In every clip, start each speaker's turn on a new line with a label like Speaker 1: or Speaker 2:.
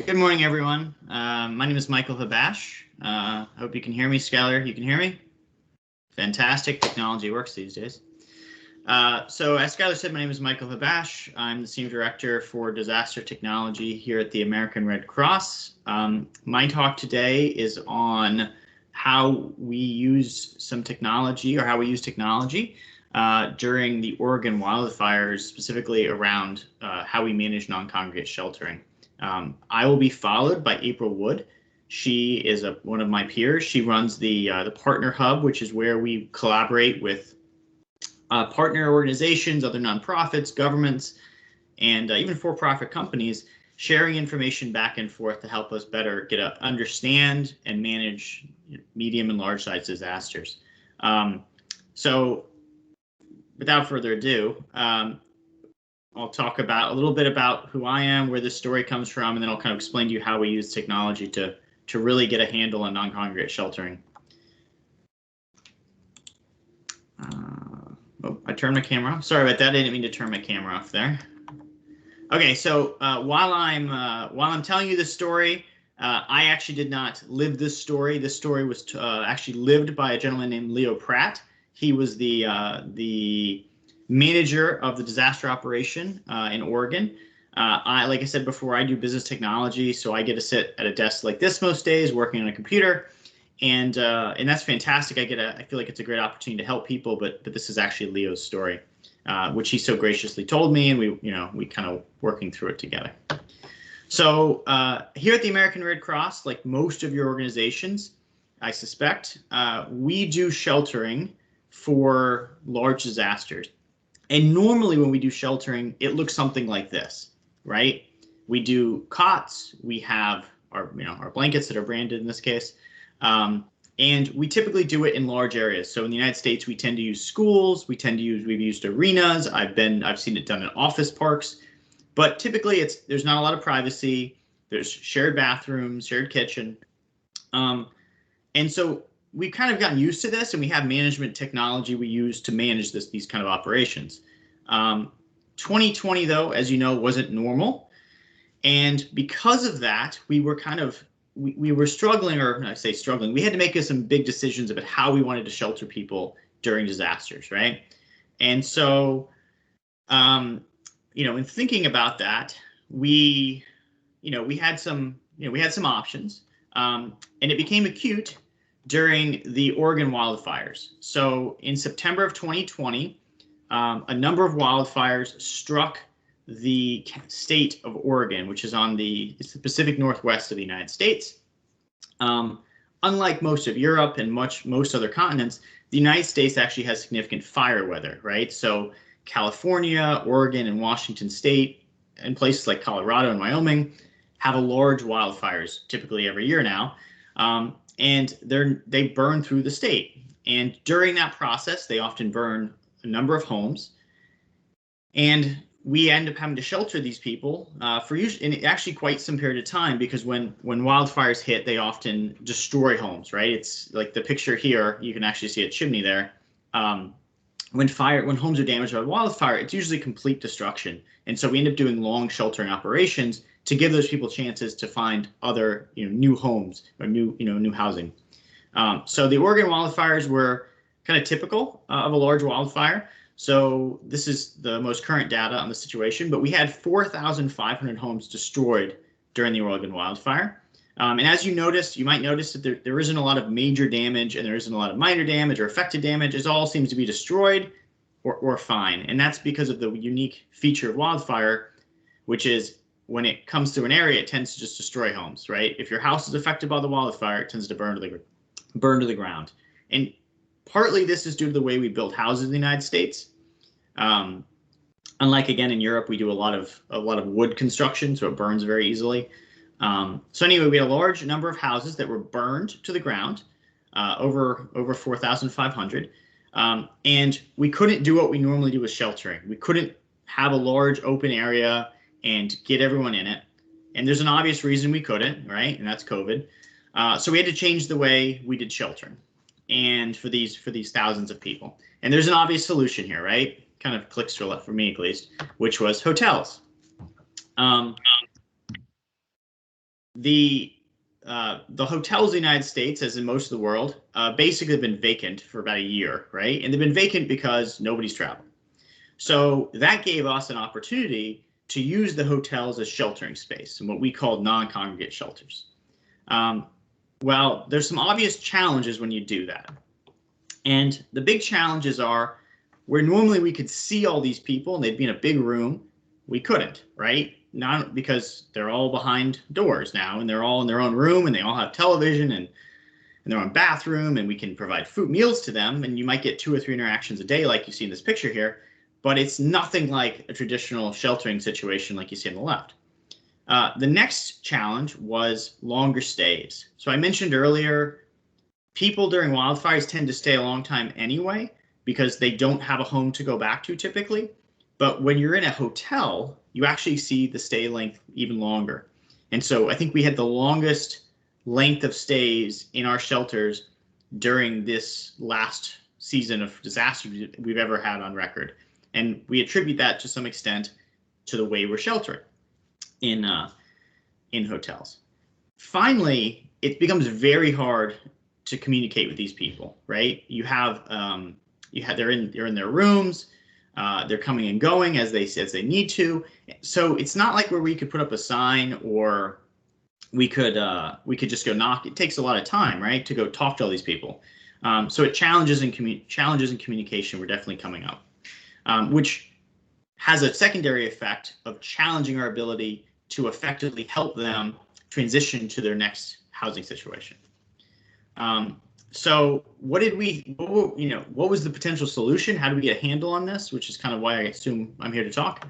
Speaker 1: Good morning, everyone. My name is Michael Habash. I hope you can hear me. Skylar, you can hear me? Fantastic. Technology works these days. So as Skylar said, my name is Michael Habash. I'm the Senior Director for Disaster Technology here at the American Red Cross. My talk today is on how we use some technology, or how we use technology during the Oregon wildfires, specifically around how we manage non-congregate sheltering. I will be followed by April Wood. She is one of my peers. She runs the Partner Hub, which is where we collaborate with partner organizations, other nonprofits, governments, and even for-profit companies, sharing information back and forth to help us better understand and manage medium and large-size disasters. So without further ado, I'll talk a little bit about who I am, where this story comes from, and then I'll kind of explain to you how we use technology to really get a handle on non-congregate sheltering. Oh, I turned my camera off. Sorry about that. I didn't mean to turn my camera off there. Okay, so while I'm telling you this story, I actually did not live this story. This story was actually lived by a gentleman named Leo Pratt. He was the manager of the disaster operation in Oregon. Like I said before, I do business technology, so I get to sit at a desk like this most days, working on a computer, and that's fantastic. I feel like it's a great opportunity to help people, but this is actually Leo's story, which he so graciously told me, and we kind of working through it together. So here at the American Red Cross, like most of your organizations, I suspect, we do sheltering for large disasters. And normally when we do sheltering, it looks something like this, right? We do cots, we have our blankets that are branded in this case, and we typically do it in large areas. So in the United States, we tend to use schools, we've used arenas, I've seen it done in office parks, but typically there's not a lot of privacy, there's shared bathrooms, shared kitchen, and so we've kind of gotten used to this, and we have management technology we use to manage these kind of operations. 2020, though, as you know, wasn't normal. And because of that, we were we were struggling, or I say struggling, we had to make some big decisions about how we wanted to shelter people during disasters, right? And so, in thinking about that, we had some options, and it became acute during the Oregon wildfires. So in September of 2020, a number of wildfires struck the state of Oregon, which is it's the Pacific Northwest of the United States. Unlike most of Europe and most other continents, the United States actually has significant fire weather, right? So California, Oregon, and Washington State, and places like Colorado and Wyoming have a large wildfires typically every year now. And they burn through the state. And during that process, they often burn a number of homes. And we end up having to shelter these people for actually quite some period of time, because when wildfires hit, they often destroy homes, right? It's like the picture here, you can actually see a chimney there. When homes are damaged by wildfire, it's usually complete destruction. And so we end up doing long sheltering operations to give those people chances to find other, new homes or new housing. So the Oregon wildfires were kind of typical of a large wildfire. So this is the most current data on the situation, but we had 4,500 homes destroyed during the Oregon wildfire. And as you might notice that there isn't a lot of major damage, and there isn't a lot of minor damage or affected damage. It all seems to be destroyed or fine. And that's because of the unique feature of wildfire, which is when it comes to an area, it tends to just destroy homes, right? If your house is affected by the wildfire, it tends to burn to the ground. And partly this is due to the way we build houses in the United States. Unlike, again, in Europe, we do a lot of wood construction, so it burns very easily. So anyway, we had a large number of houses that were burned to the ground, over 4,500. And we couldn't do what we normally do with sheltering. We couldn't have a large open area and get everyone in it. And there's an obvious reason we couldn't, right? And that's COVID. So we had to change the way we did sheltering, and for these thousands of people. And there's an obvious solution here, right? Kind of clicks for me at least, which was hotels. the hotels in the United States, as in most of the world, basically have been vacant for about a year, right? And they've been vacant because nobody's traveling. So that gave us an opportunity to use the hotels as sheltering space and what we call non-congregate shelters. Well, there's some obvious challenges when you do that. And the big challenges are where normally we could see all these people and they'd be in a big room, we couldn't, right? Not because they're all behind doors now and they're all in their own room and they all have television and their own bathroom, and we can provide food meals to them, and you might get 2 or 3 interactions a day like you see in this picture here, but it's nothing like a traditional sheltering situation like you see on the left. The next challenge was longer stays. So I mentioned earlier, people during wildfires tend to stay a long time anyway because they don't have a home to go back to typically. But when you're in a hotel, you actually see the stay length even longer. And so I think we had the longest length of stays in our shelters during this last season of disaster we've ever had on record. And we attribute that to some extent to the way we're sheltering in hotels. Finally, it becomes very hard to communicate with these people, right? They're in their rooms. They're coming and going as they need to. So it's not like where we could put up a sign or we could just go knock. It takes a lot of time, right, to go talk to all these people. So challenges in communication were definitely coming up, which has a secondary effect of challenging our ability to effectively help them transition to their next housing situation. So what was the potential solution? How do we get a handle on this? Which is kind of why I assume I'm here to talk.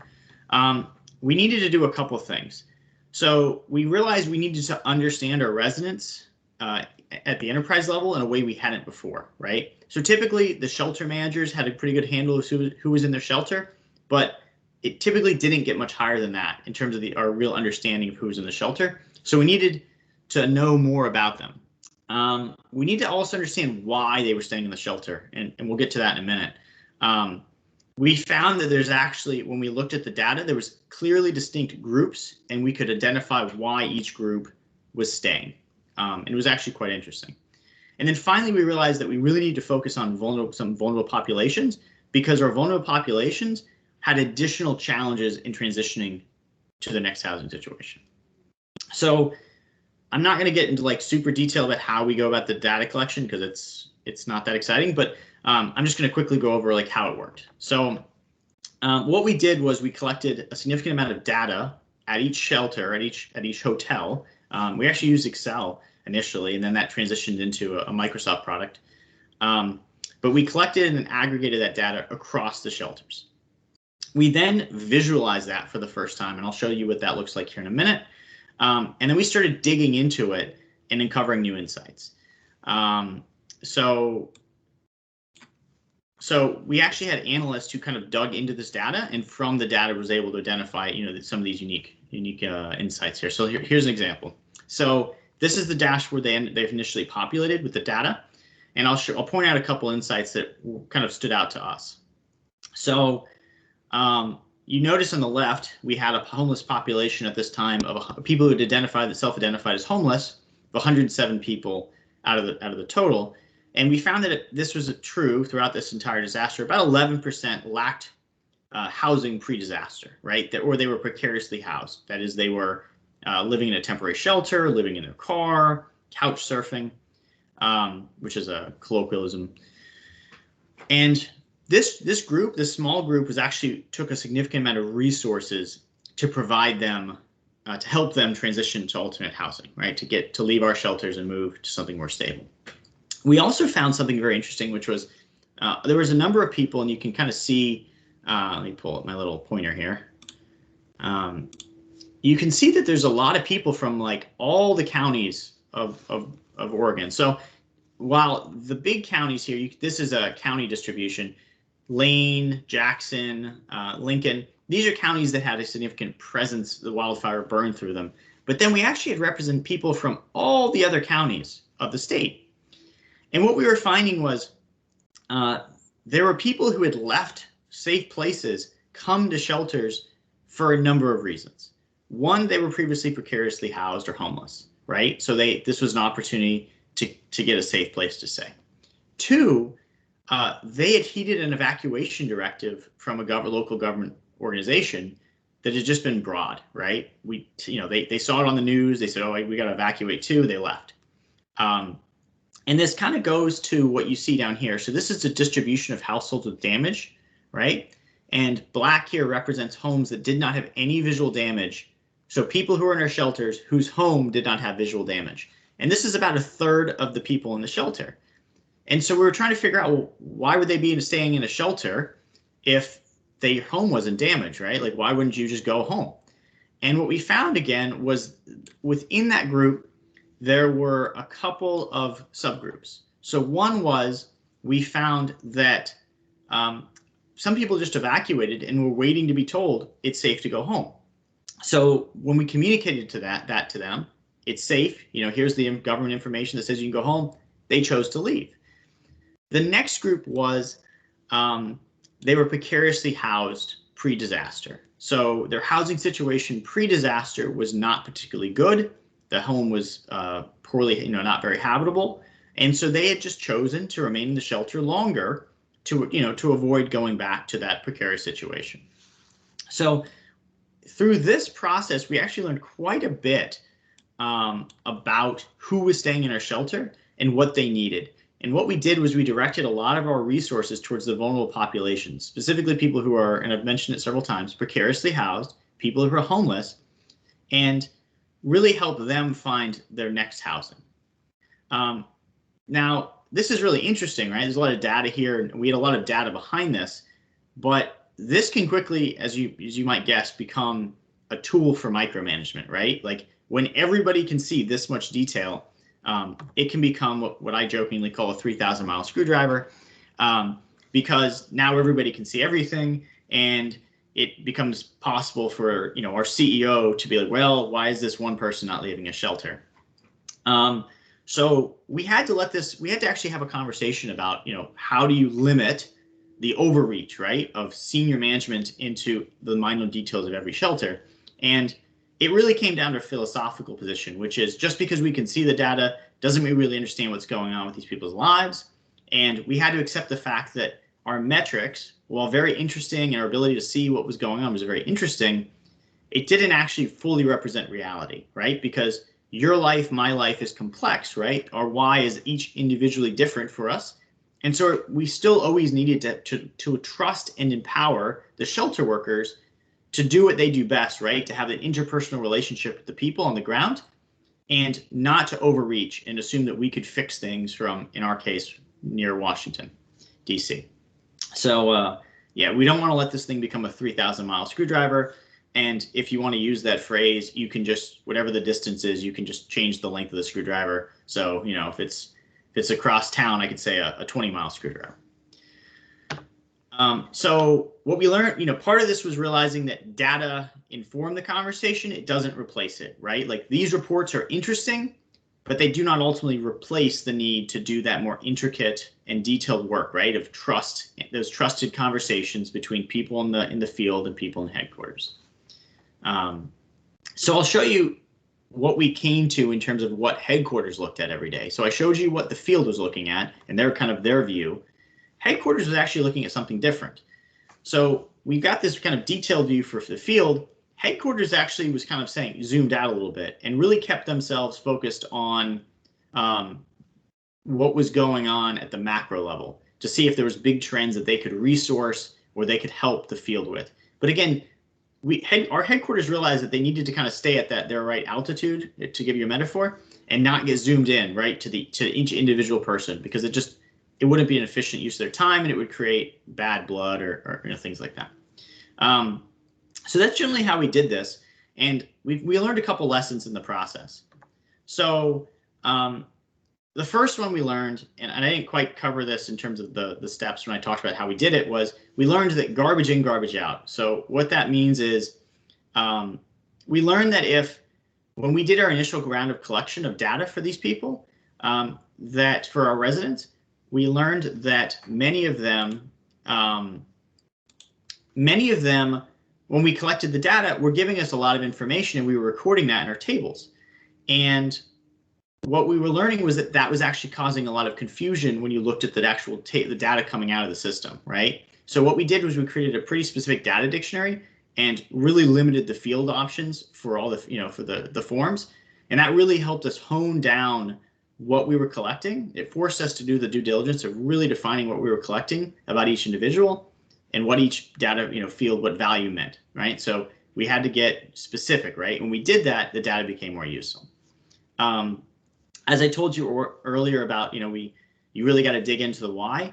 Speaker 1: We needed to do a couple of things. So we realized we needed to understand our residents at the enterprise level in a way we hadn't before, right? So typically the shelter managers had a pretty good handle of who was in their shelter, but it typically didn't get much higher than that in terms of our real understanding of who was in the shelter. So we needed to know more about them. We need to also understand why they were staying in the shelter, and we'll get to that in a minute. We found that there's actually, when we looked at the data, there was clearly distinct groups, and we could identify why each group was staying. And it was actually quite interesting. And then finally, we realized that we really need to focus on some vulnerable populations because our vulnerable populations had additional challenges in transitioning to the next housing situation. So I'm not going to get into like super detail about how we go about the data collection because it's not that exciting, but I'm just going to quickly go over like how it worked. So what we did was we collected a significant amount of data at each shelter, at each hotel. We actually used Excel initially, and then that transitioned into a Microsoft product. But we collected and aggregated that data across the shelters. We then visualized that for the first time, and I'll show you what that looks like here in a minute. And then we started digging into it and uncovering new insights. So we actually had analysts who kind of dug into this data, and from the data was able to identify, some of these unique insights here. So here's an example. So this is the dashboard they've initially populated with the data, and I'll point out a couple insights that kind of stood out to us. So you notice on the left, we had a homeless population at this time of people who had self-identified as homeless, 107 people out of the total. And we found that this was true throughout this entire disaster. About 11% lacked housing pre-disaster, right? Or they were precariously housed. That is, they were living in a temporary shelter, living in their car, couch surfing, which is a colloquialism. And this small group took a significant amount of resources to provide them, to help them transition to alternate housing, right? To leave our shelters and move to something more stable. We also found something very interesting, which was there was a number of people, and you can kind of see, let me pull up my little pointer here. You can see that there's a lot of people from like all the counties of Oregon. So while the big counties here, this is a county distribution, Lane, Jackson, Lincoln, these are counties that had a significant presence, the wildfire burned through them. But then we actually had represent people from all the other counties of the state. And what we were finding was there were people who had left safe places, come to shelters for a number of reasons. one, they were previously precariously housed or homeless, right? So this was an opportunity to get a safe place to stay. Two, they had heeded an evacuation directive from a local government organization that had just been broad, right? They saw it on the news. They said, "Oh, we got to evacuate too." They left. And this kind of goes to what you see down here. So this is the distribution of households with damage, right? And black here represents homes that did not have any visual damage. So people who are in our shelters whose home did not have visual damage. And this is about a third of the people in the shelter. And so we were trying to figure out, well, why would they be staying in a shelter if their home wasn't damaged, right? Like, why wouldn't you just go home? And what we found again was within that group, there were a couple of subgroups. So one was we found that some people just evacuated and were waiting to be told it's safe to go home. So when we communicated to that to them, it's safe, here's the government information that says you can go home, they chose to leave. The next group was they were precariously housed pre-disaster. So their housing situation pre-disaster was not particularly good. The home was poorly, not very habitable. And so they had just chosen to remain in the shelter longer to avoid going back to that precarious situation. So through this process, we actually learned quite a bit about who was staying in our shelter and what they needed. And what we did was we directed a lot of our resources towards the vulnerable populations, specifically people who are, and I've mentioned it several times, precariously housed, people who are homeless, and really help them find their next housing. Now, this is really interesting, right? There's a lot of data here, and we had a lot of data behind this, but this can quickly, as you might guess, become a tool for micromanagement, right? Like when everybody can see this much detail, it can become what I jokingly call a 3,000-mile screwdriver, because now everybody can see everything, and it becomes possible for our CEO to be like, well, why is this one person not leaving a shelter? So we had to actually have a conversation about how do you limit the overreach, right, of senior management into the minor details of every shelter. And it really came down to a philosophical position, which is just because we can see the data doesn't mean we really understand what's going on with these people's lives. And we had to accept the fact that our metrics, while very interesting and our ability to see what was going on was very interesting, it didn't actually fully represent reality, right? Because your life, my life is complex, right? Our why is each individually different for us. And so we still always needed to trust and empower the shelter workers to do what they do best, right? To have an interpersonal relationship with the people on the ground and not to overreach and assume that we could fix things from, in our case, near Washington, D.C. So, yeah, we don't want to let this thing become a 3,000-mile screwdriver. And if you want to use that phrase, you can just, whatever the distance is, you can just change the length of the screwdriver. So, if it's across town, I could say a 20-mile screwdriver. So what we learned, part of this was realizing that data inform the conversation. It doesn't replace it, right? Like these reports are interesting, but they do not ultimately replace the need to do that more intricate and detailed work, right? Of trust, those trusted conversations between people in the field and people in headquarters. So I'll show you what we came to in terms of what headquarters looked at every day. So I showed you what the field was looking at and their view. Headquarters was actually looking at something different. So we got this kind of detailed view for the field. Headquarters actually was kind of zoomed out a little bit and really kept themselves focused on what was going on at the macro level to see if there was big trends that they could resource or they could help the field with. But again, our headquarters realized that they needed to kind of stay at their right altitude, to give you a metaphor, and not get zoomed in right to each individual person, because it wouldn't be an efficient use of their time and it would create bad blood or things like that. So that's generally how we did this, and we learned a couple lessons in the process. So the first one we learned, and I didn't quite cover this in terms of the steps when I talked about how we did it, was we learned that garbage in, garbage out. So what that means is we learned that when we did our initial round of collection of data for these people, that for our residents, we learned that many of them when we collected the data, were giving us a lot of information, and we were recording that in our tables. And what we were learning was that that was actually causing a lot of confusion when you looked at the actual the data coming out of the system, right? So what we did was we created a pretty specific data dictionary and really limited the field options for all the, for the forms. And that really helped us hone down what we were collecting. It forced us to do the due diligence of really defining what we were collecting about each individual and what each data, field, what value meant, right? So we had to get specific, right? When we did that, the data became more useful. As I told you earlier about, you really got to dig into the why.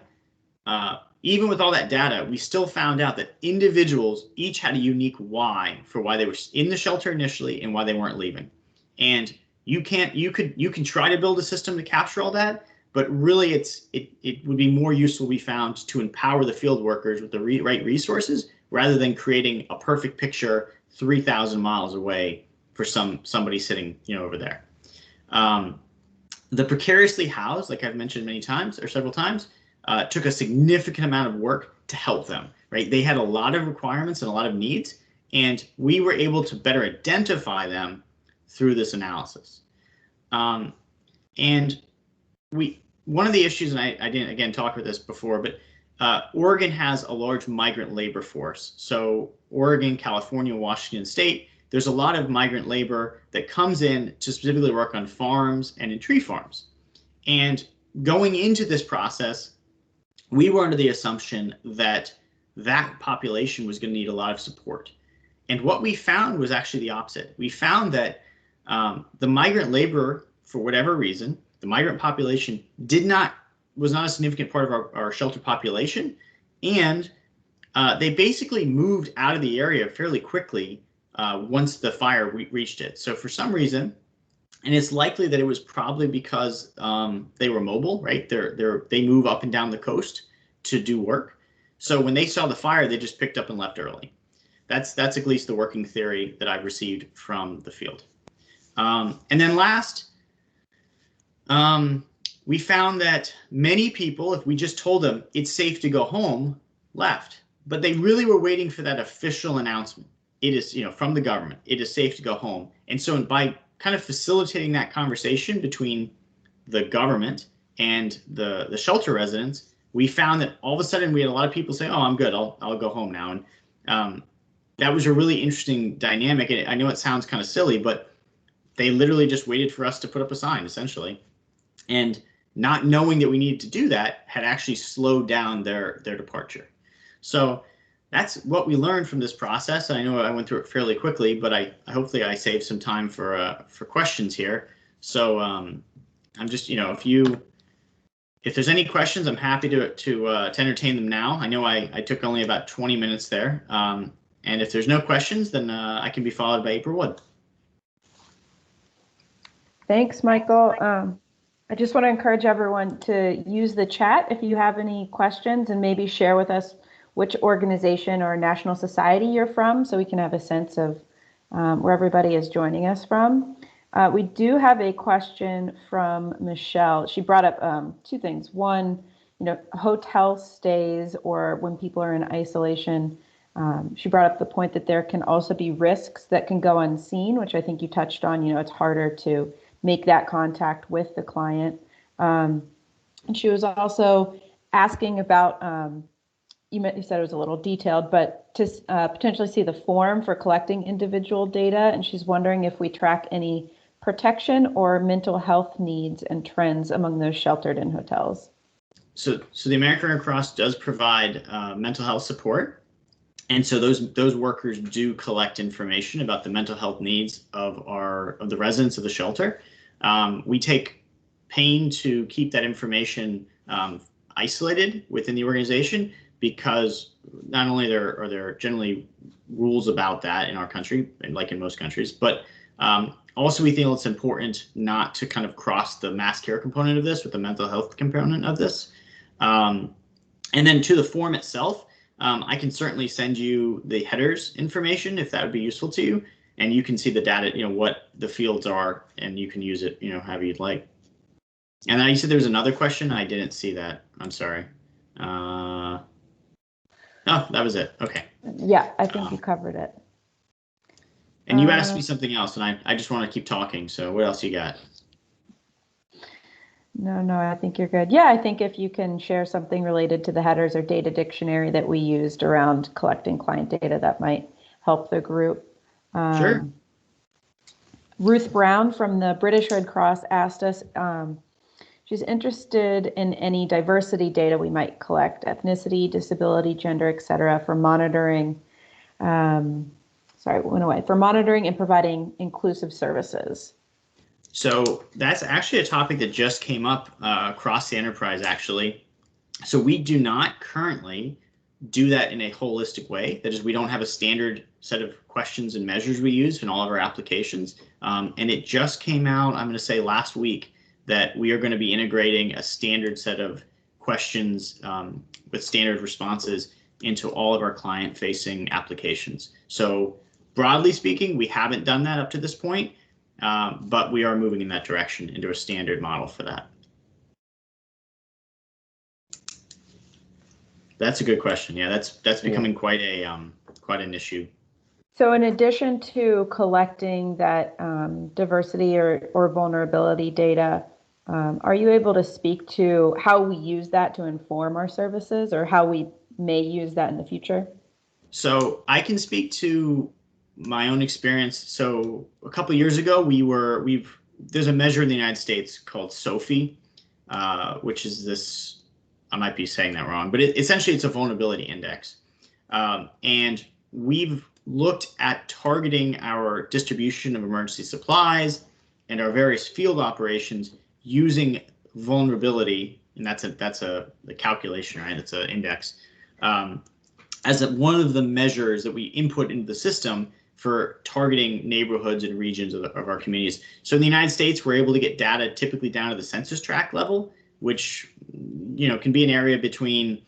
Speaker 1: Even with all that data, we still found out that individuals each had a unique why for why they were in the shelter initially and why they weren't leaving. And you can try to build a system to capture all that, but really it would be more useful, we found, to empower the field workers with the right resources rather than creating a perfect picture 3,000 miles away for somebody sitting over there. The precariously housed, like I've mentioned many times or several times, took a significant amount of work to help them, right? They had a lot of requirements and a lot of needs, and we were able to better identify them through this analysis. And one of the issues, and I didn't again talk about this before, but Oregon has a large migrant labor force. So Oregon, California, Washington State, there's a lot of migrant labor that comes in to specifically work on farms and in tree farms. And going into this process, we were under the assumption that that population was going to need a lot of support. And what we found was actually the opposite. We found that the migrant labor, for whatever reason, the migrant population was not a significant part of our shelter population. And they basically moved out of the area fairly quickly once the fire reached it. So for some reason, and it's likely that it was probably because they were mobile, right? They move up and down the coast to do work. So when they saw the fire, they just picked up and left early. That's at least the working theory that I've received from the field. And then last, we found that many people, if we just told them it's safe to go home, left. But they really were waiting for that official announcement. It is, from the government, it is safe to go home. And so by kind of facilitating that conversation between the government and the shelter residents, we found that all of a sudden we had a lot of people say, "Oh, I'm good. I'll go home now." And that was a really interesting dynamic. And I know it sounds kind of silly, but they literally just waited for us to put up a sign, essentially. And not knowing that we needed to do that had actually slowed down their departure. So that's what we learned from this process. And I know I went through it fairly quickly, but hopefully I saved some time for questions here. So I'm just, if there's any questions, I'm happy to entertain them now. I know I took only about 20 minutes there. And if there's no questions, then I can be followed by April Wood.
Speaker 2: Thanks, Michael. I just want to encourage everyone to use the chat if you have any questions, and maybe share with us which organization or national society you're from, so we can have a sense of where everybody is joining us from. We do have a question from Michelle. She brought up two things. One, hotel stays or when people are in isolation. She brought up the point that there can also be risks that can go unseen, which I think you touched on. It's harder to make that contact with the client. And she was also asking about, you said it was a little detailed, but to potentially see the form for collecting individual data. And she's wondering if we track any protection or mental health needs and trends among those sheltered in hotels.
Speaker 1: So the American Red Cross does provide mental health support. And so those workers do collect information about the mental health needs of the residents of the shelter. We take pain to keep that information isolated within the organization, because not only are there generally rules about that in our country, and like in most countries, but also we feel it's important not to kind of cross the mass care component of this with the mental health component of this. And then to the form itself, I can certainly send you the headers information if that would be useful to you, and you can see the data, what the fields are, and you can use it, however you'd like. And then you said there was another question. I didn't see that. I'm sorry. Oh, Oh, that was it. Okay.
Speaker 2: Yeah, I think you covered it.
Speaker 1: And you asked me something else, and I just want to keep talking. So what else you got?
Speaker 2: No, I think you're good. Yeah, I think if you can share something related to the headers or data dictionary that we used around collecting client data, that might help the group.
Speaker 1: Sure.
Speaker 2: Ruth Brown from the British Red Cross asked us, she's interested in any diversity data we might collect, ethnicity, disability, gender, etc., for monitoring, sorry, it went away, for monitoring and providing inclusive services.
Speaker 1: So that's actually a topic that just came up across the enterprise, actually. So we do not currently do that in a holistic way. That is, we don't have a standard set of questions and measures we use in all of our applications. And it just came out, I'm going to say last week, that we are going to be integrating a standard set of questions with standard responses into all of our client-facing applications. So broadly speaking, we haven't done that up to this point. But we are moving in that direction into a standard model for that. That's a good question. Yeah, that's becoming quite an issue.
Speaker 2: So in addition to collecting that diversity or vulnerability data, are you able to speak to how we use that to inform our services, or how we may use that in the future?
Speaker 1: So I can speak to my own experience. So a couple of years ago, there's a measure in the United States called SOFI, which is this, I might be saying that wrong, but essentially it's a vulnerability index. And we've looked at targeting our distribution of emergency supplies and our various field operations using vulnerability, and that's the calculation, right? It's an index, as one of the measures that we input into the system for targeting neighborhoods and regions of our communities. So in the United States, we're able to get data typically down to the census tract level, which can be an area between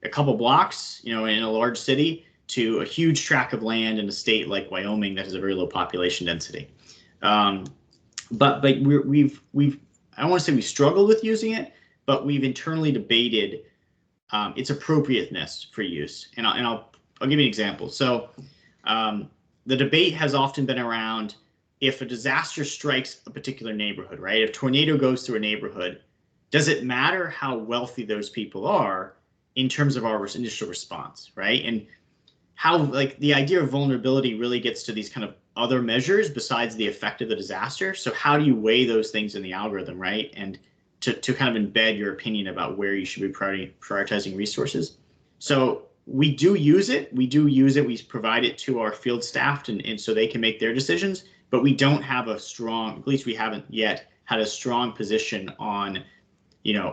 Speaker 1: a couple blocks, in a large city, to a huge tract of land in a state like Wyoming that has a very low population density. But we've I don't want to say we struggled with using it, but we've internally debated its appropriateness for use. And I'll give you an example. So the debate has often been around, if a disaster strikes a particular neighborhood, right? If a tornado goes through a neighborhood, does it matter how wealthy those people are in terms of our initial response, right? And how, like, the idea of vulnerability really gets to these kind of other measures besides the effect of the disaster. So how do you weigh those things in the algorithm, right? And to kind of embed your opinion about where you should be prioritizing resources. So we do use it. We provide it to our field staff and so they can make their decisions, but we don't have a strong, at least we haven't yet had a strong position on,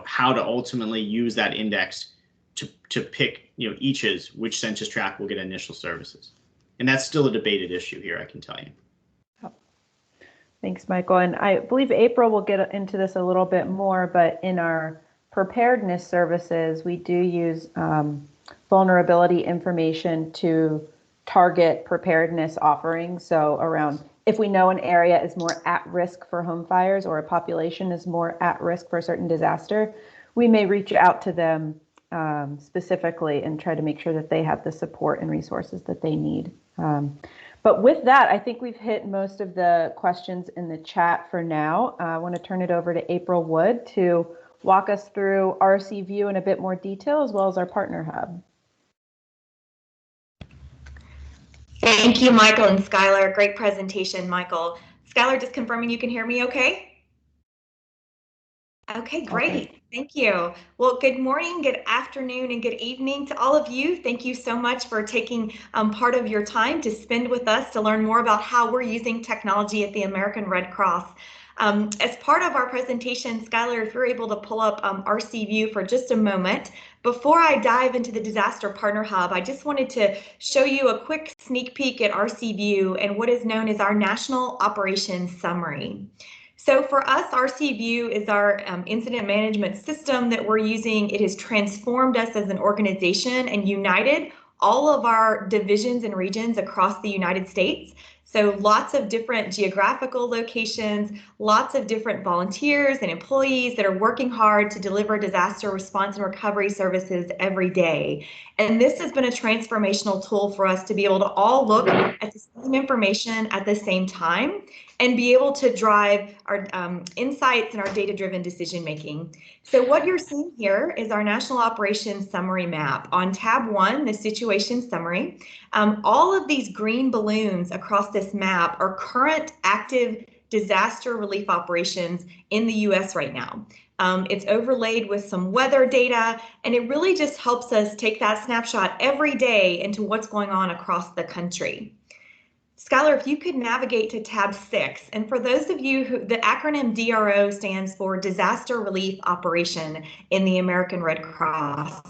Speaker 1: how to ultimately use that index to pick, which census tract will get initial services. And that's still a debated issue here, I can tell you.
Speaker 2: Thanks, Michael. And I believe April will get into this a little bit more, but in our preparedness services, we do use vulnerability information to target preparedness offerings. So around, if we know an area is more at risk for home fires, or a population is more at risk for a certain disaster, we may reach out to them specifically and try to make sure that they have the support and resources that they need. But with that, I think we've hit most of the questions in the chat for now. I want to turn it over to April Wood to walk us through RC View in a bit more detail, as well as our partner hub.
Speaker 3: Thank you, Michael and Skylar. Great presentation, Michael. Skylar, just confirming you can hear me okay? Okay, great. Okay. Thank you. Well, good morning, good afternoon, and good evening to all of you. Thank you so much for taking part of your time to spend with us to learn more about how we're using technology at the American Red Cross. As part of our presentation, Skylar, if you're able to pull up RC View for just a moment. Before I dive into the Disaster Partner Hub, I just wanted to show you a quick sneak peek at RC View and what is known as our National Operations Summary. So for us, RC View is our incident management system that we're using. It has transformed us as an organization and united all of our divisions and regions across the United States. So lots of different geographical locations, lots of different volunteers and employees that are working hard to deliver disaster response and recovery services every day. And this has been a transformational tool for us to be able to all look at the same information at the same time and be able to drive our insights and our data-driven decision making. So what you're seeing here is our National Operations Summary Map. On tab 1, the situation summary, all of these green balloons across this map are current active disaster relief operations in the US right now. It's overlaid with some weather data, and it really just helps us take that snapshot every day into what's going on across the country. Skylar, if you could navigate to tab 6, and for those of you who, the acronym DRO stands for Disaster Relief Operation in the American Red Cross.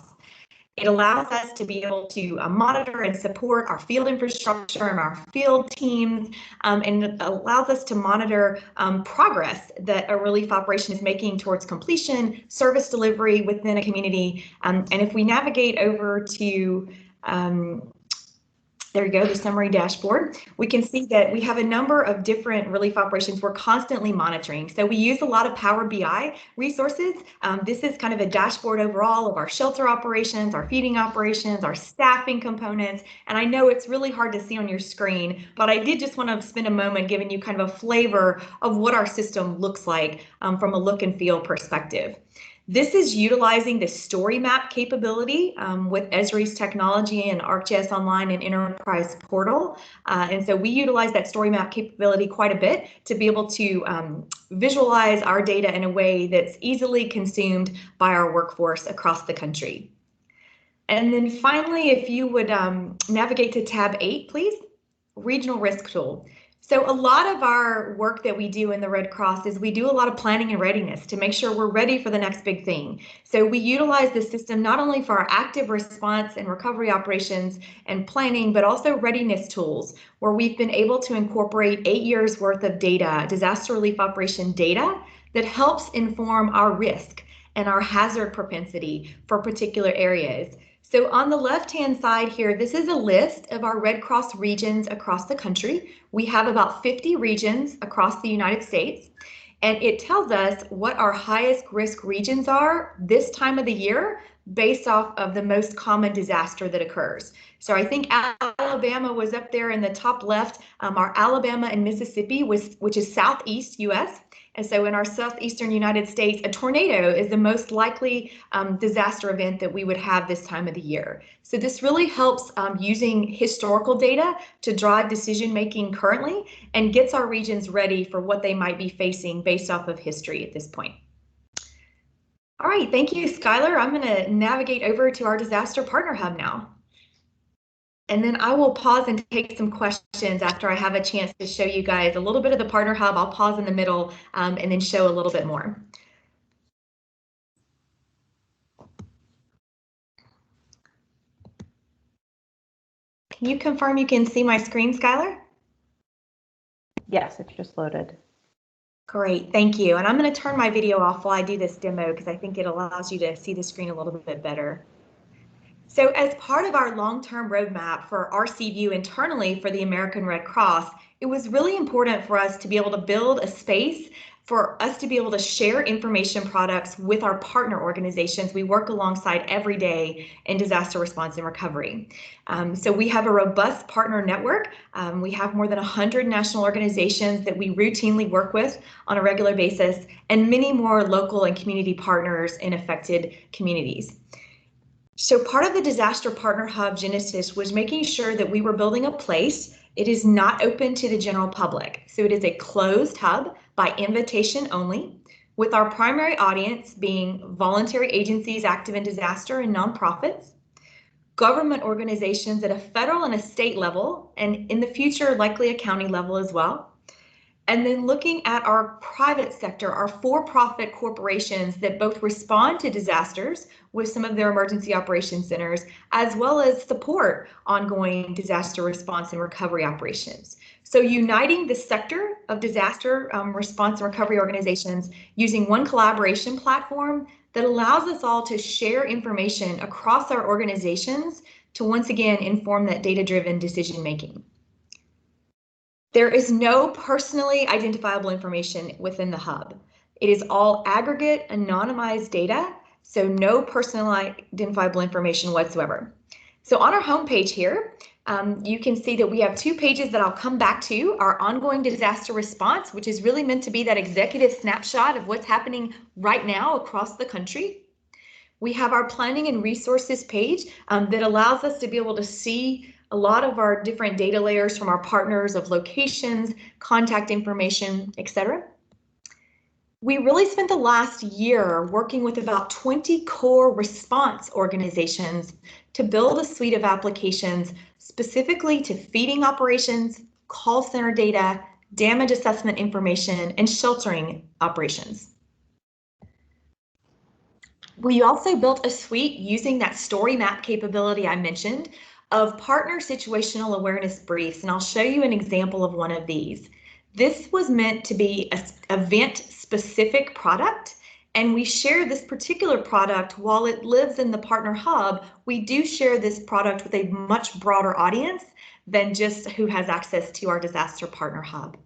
Speaker 3: It allows us to be able to monitor and support our field infrastructure and our field teams, and it allows us to monitor progress that a relief operation is making towards completion, service delivery within a community. And if we navigate over to there you go, the summary dashboard. We can see that we have a number of different relief operations we're constantly monitoring. So we use a lot of Power BI resources. This is kind of a dashboard overall of our shelter operations, our feeding operations, our staffing components. And I know it's really hard to see on your screen, but I did just want to spend a moment giving you kind of a flavor of what our system looks like from a look and feel perspective. This is utilizing the story map capability with Esri's technology and ArcGIS Online and Enterprise Portal. And so we utilize that story map capability quite a bit to be able to visualize our data in a way that's easily consumed by our workforce across the country. And then finally, if you would navigate to tab 8, please, Regional Risk Tool. So a lot of our work that we do in the Red Cross is we do a lot of planning and readiness to make sure we're ready for the next big thing. So we utilize the system not only for our active response and recovery operations and planning, but also readiness tools, where we've been able to incorporate 8 years worth of data, disaster relief operation data, that helps inform our risk and our hazard propensity for particular areas. So on the left-hand side here, this is a list of our Red Cross regions across the country. We have about 50 regions across the United States, and it tells us what our highest risk regions are this time of the year based off of the most common disaster that occurs. So I think Alabama was up there in the top left, our Alabama and Mississippi, which is Southeast US. And so in our southeastern United States, a tornado is the most likely disaster event that we would have this time of the year. So this really helps using historical data to drive decision making currently and gets our regions ready for what they might be facing based off of history at this point. All right, thank you, Skylar. I'm going to navigate over to our Disaster Partner Hub now. And then I will pause and take some questions after I have a chance to show you guys a little bit of the Partner Hub. I'll pause in the middle and then show a little bit more. Can you confirm you can see my screen, Skylar?
Speaker 2: Yes, it's just loaded.
Speaker 3: Great, thank you. And I'm going to turn my video off while I do this demo because I think it allows you to see the screen a little bit better. So as part of our long-term roadmap for RC View internally for the American Red Cross, it was really important for us to be able to build a space for us to be able to share information products with our partner organizations we work alongside every day in disaster response and recovery. So we have a robust partner network. We have more than 100 national organizations that we routinely work with on a regular basis, and many more local and community partners in affected communities. So part of the Disaster Partner Hub genesis was making sure that we were building a place. It is not open to the general public. So it is a closed hub by invitation only, with our primary audience being voluntary agencies active in disaster and nonprofits, government organizations at a federal and a state level, and in the future, likely a county level as well. And then looking at our private sector, our for-profit corporations that both respond to disasters with some of their emergency operations centers, as well as support ongoing disaster response and recovery operations. So uniting the sector of disaster response and recovery organizations using one collaboration platform that allows us all to share information across our organizations to once again inform that data-driven decision making. There is no personally identifiable information within the hub. It is all aggregate, anonymized data, so no personally identifiable information whatsoever. So on our homepage here, you can see that we have 2 pages that I'll come back to. Our ongoing disaster response, which is really meant to be that executive snapshot of what's happening right now across the country. We have our planning and resources page that allows us to be able to see a lot of our different data layers from our partners of locations, contact information, etc. We really spent the last year working with about 20 core response organizations to build a suite of applications specifically to feeding operations, call center data, damage assessment information, and sheltering operations. We also built a suite using that story map capability I mentioned of partner situational awareness briefs, and I'll show you an example of one of these. This was meant to be an event-specific product, and we share this particular product while it lives in the partner hub. We do share this product with a much broader audience than just who has access to our disaster partner hub.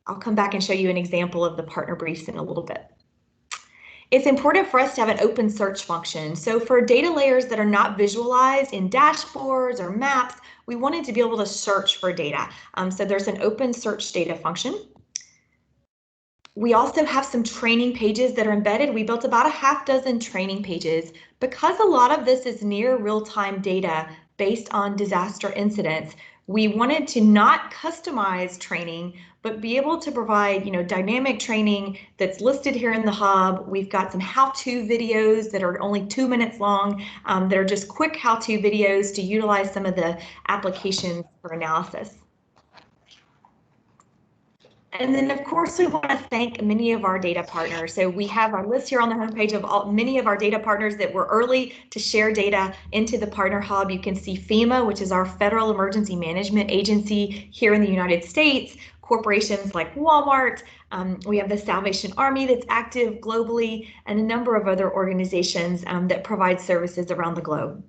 Speaker 3: I'll come back and show you an example of the partner briefs in a little bit. It's important for us to have an open search function. So for data layers that are not visualized in dashboards or maps, we wanted to be able to search for data. So there's an open search data function. We also have some training pages that are embedded. We built about a half dozen training pages because a lot of this is near real-time data based on disaster incidents. We wanted to not customize training, but be able to provide, dynamic training that's listed here in the hub. We've got some how-to videos that are only 2 minutes long. That are just quick how-to videos to utilize some of the applications for analysis. And then, of course, we want to thank many of our data partners. So we have our list here on the homepage of many of our data partners that were early to share data into the Partner Hub. You can see Fema, which is our federal emergency management agency here in the United States, corporations like Walmart. We have the Salvation Army that's active globally, and a number of other organizations that provide services around the globe.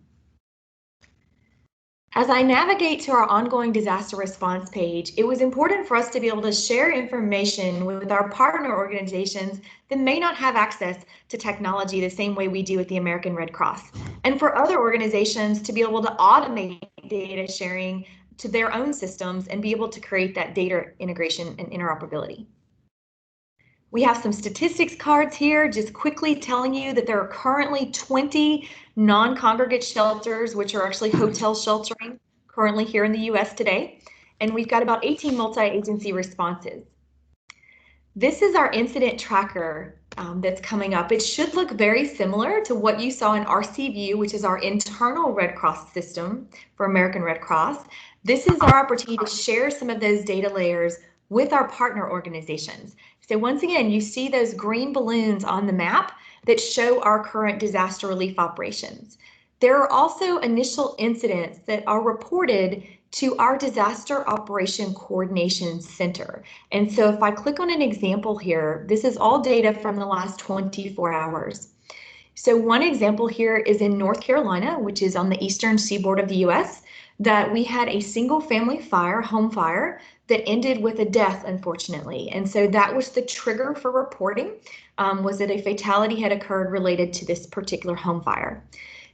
Speaker 3: As I navigate to our ongoing disaster response page, it was important for us to be able to share information with our partner organizations that may not have access to technology the same way we do at the American Red Cross, and for other organizations to be able to automate data sharing to their own systems and be able to create that data integration and interoperability. We have some statistics cards here, just quickly telling you that there are currently 20 non-congregate shelters, which are actually hotel sheltering, currently here in the US today. And we've got about 18 multi-agency responses. This is our incident tracker that's coming up. It should look very similar to what you saw in RC View, which is our internal Red Cross system for American Red Cross. This is our opportunity to share some of those data layers with our partner organizations. So once again, you see those green balloons on the map that show our current disaster relief operations. There are also initial incidents that are reported to our Disaster Operation Coordination Center. And so if I click on an example here, this is all data from the last 24 hours. So one example here is in North Carolina, which is on the eastern seaboard of the US, that we had a single family fire, home fire, that ended with a death, unfortunately. And so that was the trigger for reporting, was that a fatality had occurred related to this particular home fire.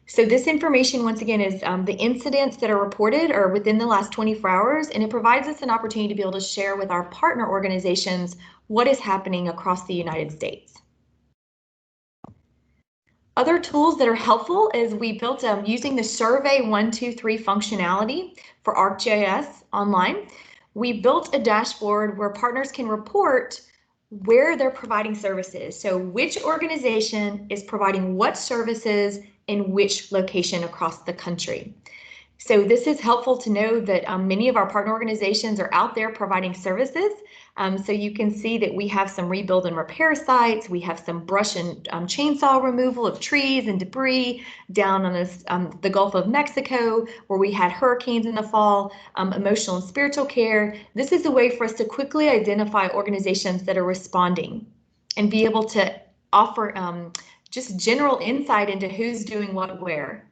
Speaker 3: So this information, once again, is the incidents that are reported are within the last 24 hours, and it provides us an opportunity to be able to share with our partner organizations what is happening across the United States. Other tools that are helpful is we built using the Survey 123 functionality for ArcGIS online. We built a dashboard where partners can report where they're providing services. So which organization is providing what services in which location across the country. So this is helpful to know that many of our partner organizations are out there providing services. So you can see that we have some rebuild and repair sites. We have some brush and chainsaw removal of trees and debris down on the Gulf of Mexico, where we had hurricanes in the fall, emotional and spiritual care. This is a way for us to quickly identify organizations that are responding and be able to offer just general insight into who's doing what where.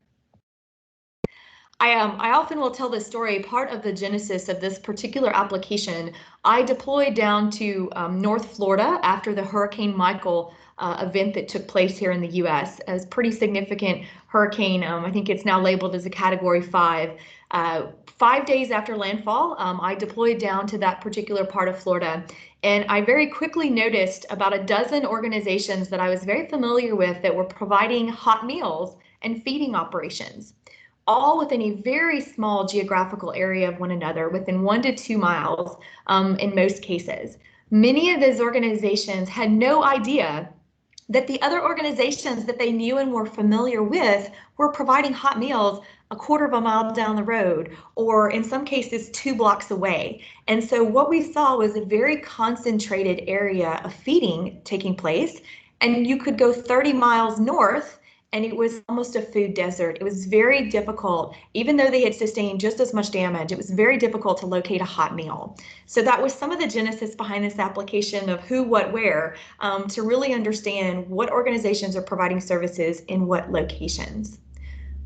Speaker 3: I often will tell this story. Part of the genesis of this particular application, I deployed down to North Florida after the Hurricane Michael event that took place here in the U.S. as pretty significant hurricane. I think it's now labeled as a Category 5. 5 days after landfall, I deployed down to that particular part of Florida, and I very quickly noticed about a dozen organizations that I was very familiar with that were providing hot meals and feeding operations, all within a very small geographical area of one another, within 1 to 2 miles in most cases. Many of those organizations had no idea that the other organizations that they knew and were familiar with were providing hot meals a quarter of a mile down the road, or in some cases 2 blocks away. And so what we saw was a very concentrated area of feeding taking place, and you could go 30 miles north and it was almost a food desert. It was very difficult, even though they had sustained just as much damage, it was very difficult to locate a hot meal. So that was some of the genesis behind this application of who, what, where, to really understand what organizations are providing services in what locations.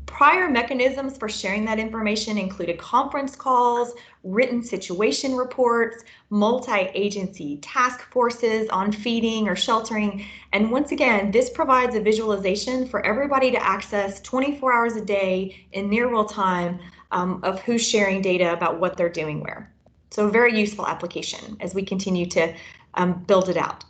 Speaker 3: Prior mechanisms for sharing that information included conference calls, written situation reports, multi-agency task forces on feeding or sheltering. And once again, this provides a visualization for everybody to access 24 hours a day in near real time of who's sharing data about what they're doing where. So a very useful application as we continue to build it out.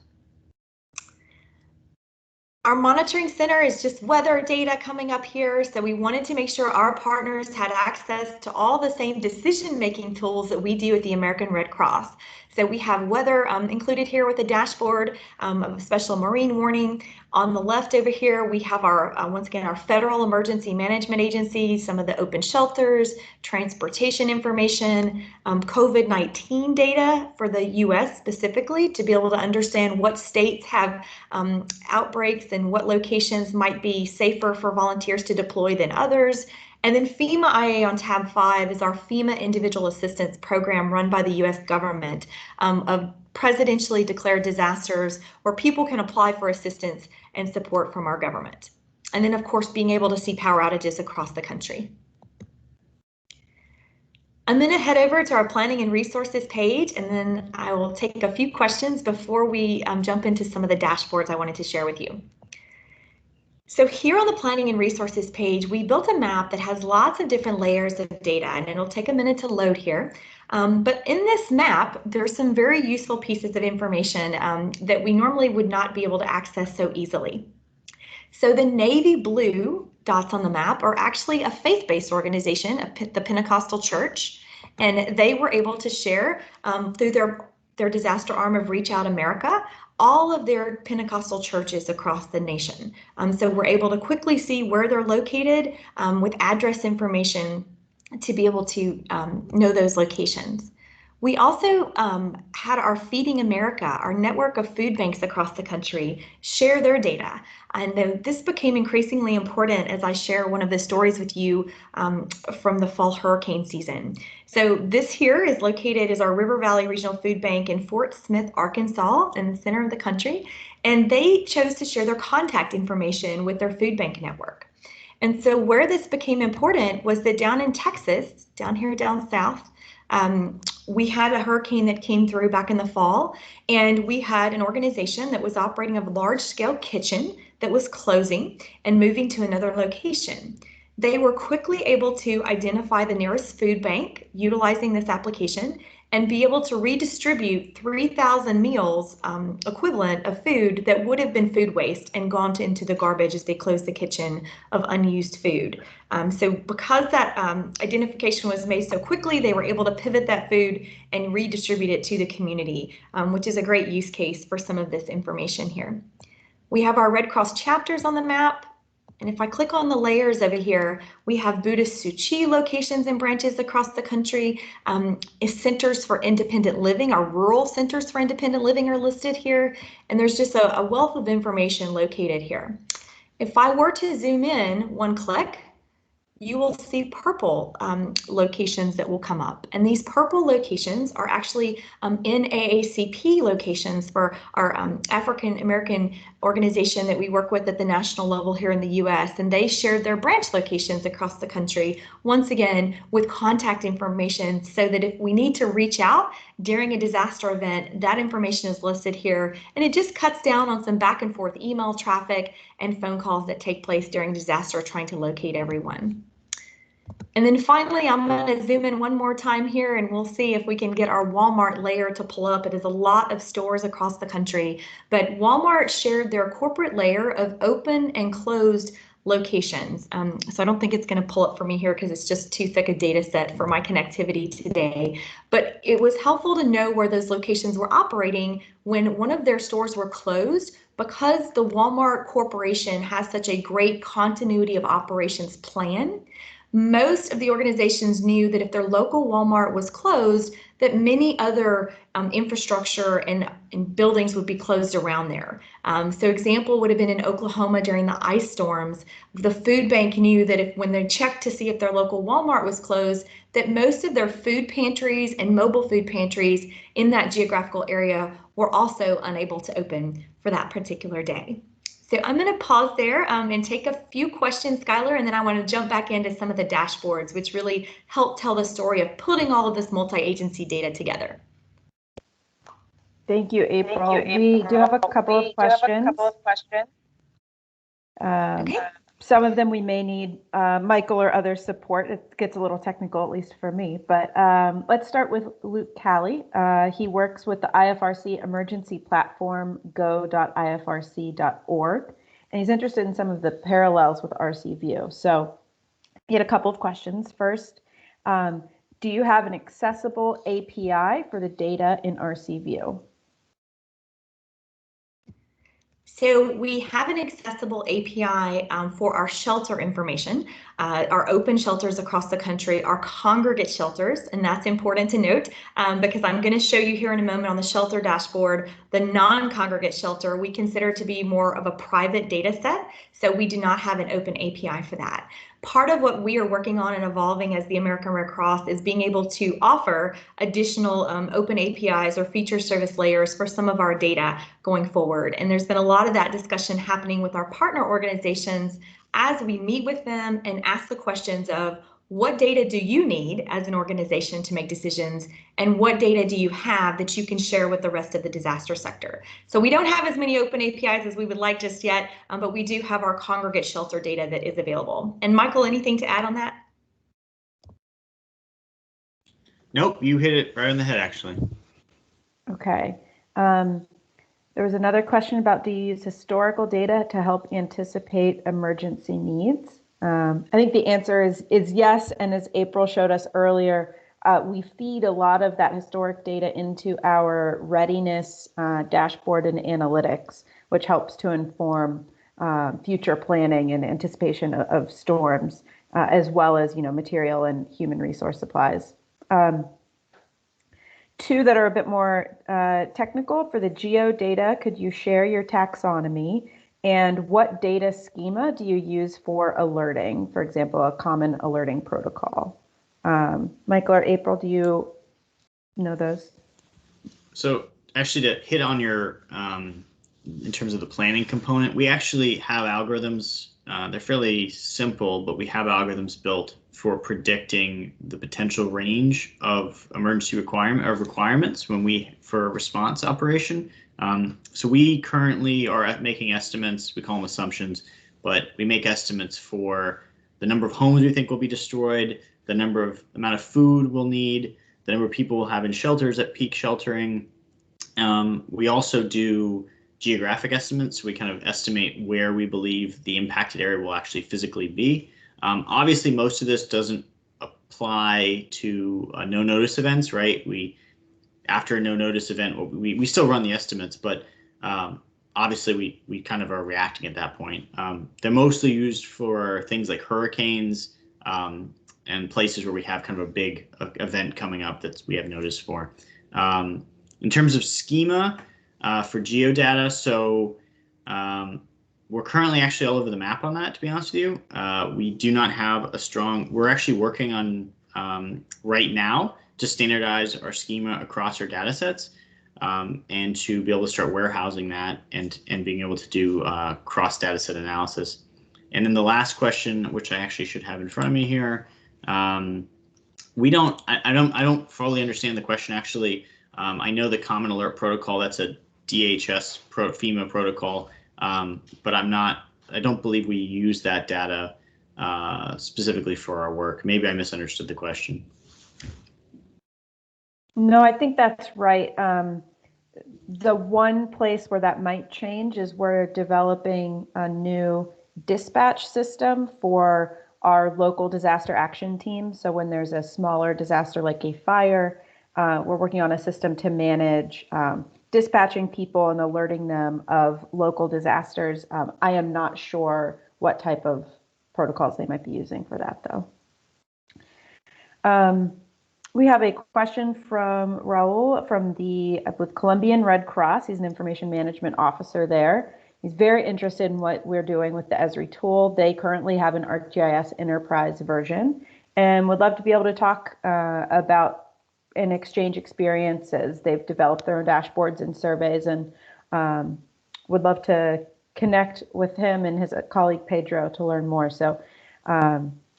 Speaker 3: Our monitoring center is just weather data coming up here. So we wanted to make sure our partners had access to all the same decision-making tools that we do at the American Red Cross. So we have weather included here with a dashboard of a special marine warning. On the left over here, we have our, once again, our federal emergency management agency, some of the open shelters, transportation information, COVID-19 data for the US specifically, to be able to understand what states have outbreaks and what locations might be safer for volunteers to deploy than others. And then FEMA IA on tab 5 is our FEMA Individual Assistance Program run by the US government of presidentially declared disasters where people can apply for assistance and support from our government. And then of course, being able to see power outages across the country. I'm going to head over to our planning and resources page, and then I will take a few questions before we jump into some of the dashboards I wanted to share with you. So here on the planning and resources page, we built a map that has lots of different layers of data, and it'll take a minute to load here. But in this map, there's some very useful pieces of information that we normally would not be able to access so easily. So the navy blue dots on the map are actually a faith-based organization, the Pentecostal Church, and they were able to share through their disaster arm of Reach Out America, all of their Pentecostal churches across the nation. So we're able to quickly see where they're located with address information to be able to know those locations. We also had our Feeding America, our network of food banks across the country, share their data. And this became increasingly important as I share one of the stories with you from the fall hurricane season. So this here is located as our River Valley Regional Food Bank in Fort Smith, Arkansas, in the center of the country. And they chose to share their contact information with their food bank network. And so where this became important was that down in Texas, down here down south, we had a hurricane that came through back in the fall, and we had an organization that was operating a large-scale kitchen that was closing and moving to another location. They were quickly able to identify the nearest food bank utilizing this application and be able to redistribute 3,000 meals equivalent of food that would have been food waste and gone into the garbage as they closed the kitchen of unused food. So because that identification was made so quickly, they were able to pivot that food and redistribute it to the community, which is a great use case for some of this information here. We have our Red Cross chapters on the map. And if I click on the layers over here, we have Buddhist Tzu Chi locations and branches across the country. Centers for independent living, our rural centers for independent living are listed here. And there's just a wealth of information located here. If I were to zoom in one click, you will see purple locations that will come up. And these purple locations are actually NAACP locations for our African American organization that we work with at the national level here in the US. And they shared their branch locations across the country, once again, with contact information so that if we need to reach out during a disaster event, that information is listed here. And it just cuts down on some back and forth email traffic and phone calls that take place during disaster trying to locate everyone. And then finally, I'm going to zoom in one more time here and we'll see if we can get our Walmart layer to pull up. It is a lot of stores across the country, but Walmart shared their corporate layer of open and closed locations. So I don't think it's going to pull up for me here because it's just too thick a data set for my connectivity today. But it was helpful to know where those locations were operating when one of their stores were closed, because the Walmart Corporation has such a great continuity of operations plan. Most of the organizations knew that if their local Walmart was closed, that many other infrastructure and buildings would be closed around there. So example would have been in Oklahoma during the ice storms. The food bank knew that if when they checked to see if their local Walmart was closed, that most of their food pantries and mobile food pantries in that geographical area were also unable to open for that particular day. So I'm going to pause there and take a few questions, Skylar, and then I want to jump back into some of the dashboards, which really help tell the story of putting all of this multi-agency data together.
Speaker 2: Thank you, April. We do have a couple of questions.
Speaker 3: Okay.
Speaker 2: Some of them we may need Michael or other support. It gets a little technical, at least for me. But let's start with Luke Callie. He works with the IFRC emergency platform, go.ifrc.org. And he's interested in some of the parallels with RC View. So he had a couple of questions. First, do you have an accessible API for the data in RC View?
Speaker 3: So we have an accessible API for our shelter information, our open shelters across the country, our congregate shelters, and that's important to note because I'm going to show you here in a moment on the shelter dashboard, the non-congregate shelter we consider to be more of a private data set, so we do not have an open API for that. Part of what we are working on and evolving as the American Red Cross is being able to offer additional open APIs or feature service layers for some of our data going forward. And there's been a lot of that discussion happening with our partner organizations as we meet with them and ask the questions of what data do you need as an organization to make decisions, and what data do you have that you can share with the rest of the disaster sector? So we don't have as many open APIs as we would like just yet, but we do have our congregate shelter data that is available. And Michael, anything to add on that?
Speaker 1: Nope, you hit it right on the head, actually.
Speaker 2: Okay. There was another question about, do you use historical data to help anticipate emergency needs? I think the answer is yes, and as April showed us earlier, we feed a lot of that historic data into our readiness dashboard and analytics, which helps to inform future planning and anticipation of storms, as well as material and human resource supplies. Two that are a bit more technical. For the geo data, could you share your taxonomy? And what data schema do you use for alerting? For example, a common alerting protocol. Michael or April, do you know those?
Speaker 1: So actually, to hit on your, in terms of the planning component, we actually have algorithms. They're fairly simple, but we have algorithms built for predicting the potential range of emergency requirements for a response operation. So we currently are making estimates. We call them assumptions, but we make estimates for the number of homes we think will be destroyed, the amount of food we'll need, the number of people we'll have in shelters at peak sheltering. We also do geographic estimates. So we kind of estimate where we believe the impacted area will actually physically be. Obviously, most of this doesn't apply to no notice events, right? After a no notice event, we still run the estimates, but obviously we kind of are reacting at that point. They're mostly used for things like hurricanes and places where we have kind of a big event coming up that we have notice for. In terms of schema for geodata, so we're currently actually all over the map on that, to be honest with you. We do not have a strong, we're actually working on right now to standardize our schema across our data sets and to be able to start warehousing that and being able to do cross data set analysis. And then the last question, which I actually should have in front of me here, I don't fully understand the question actually. I know the Common Alert Protocol, that's a DHS Fema protocol, but I don't believe we use that data specifically for our work. Maybe I misunderstood the question.
Speaker 2: No, I think that's right. The one place where that might change is we're developing a new dispatch system for our local disaster action team. So when there's a smaller disaster like a fire, we're working on a system to manage dispatching people and alerting them of local disasters. I am not sure what type of protocols they might be using for that, though. We have a question from Raul from with Colombian Red Cross. He's an information management officer there. He's very interested in what we're doing with the Esri tool. They currently have an ArcGIS Enterprise version and would love to be able to talk about and exchange experiences. They've developed their own dashboards and surveys and would love to connect with him and his colleague Pedro to learn more. So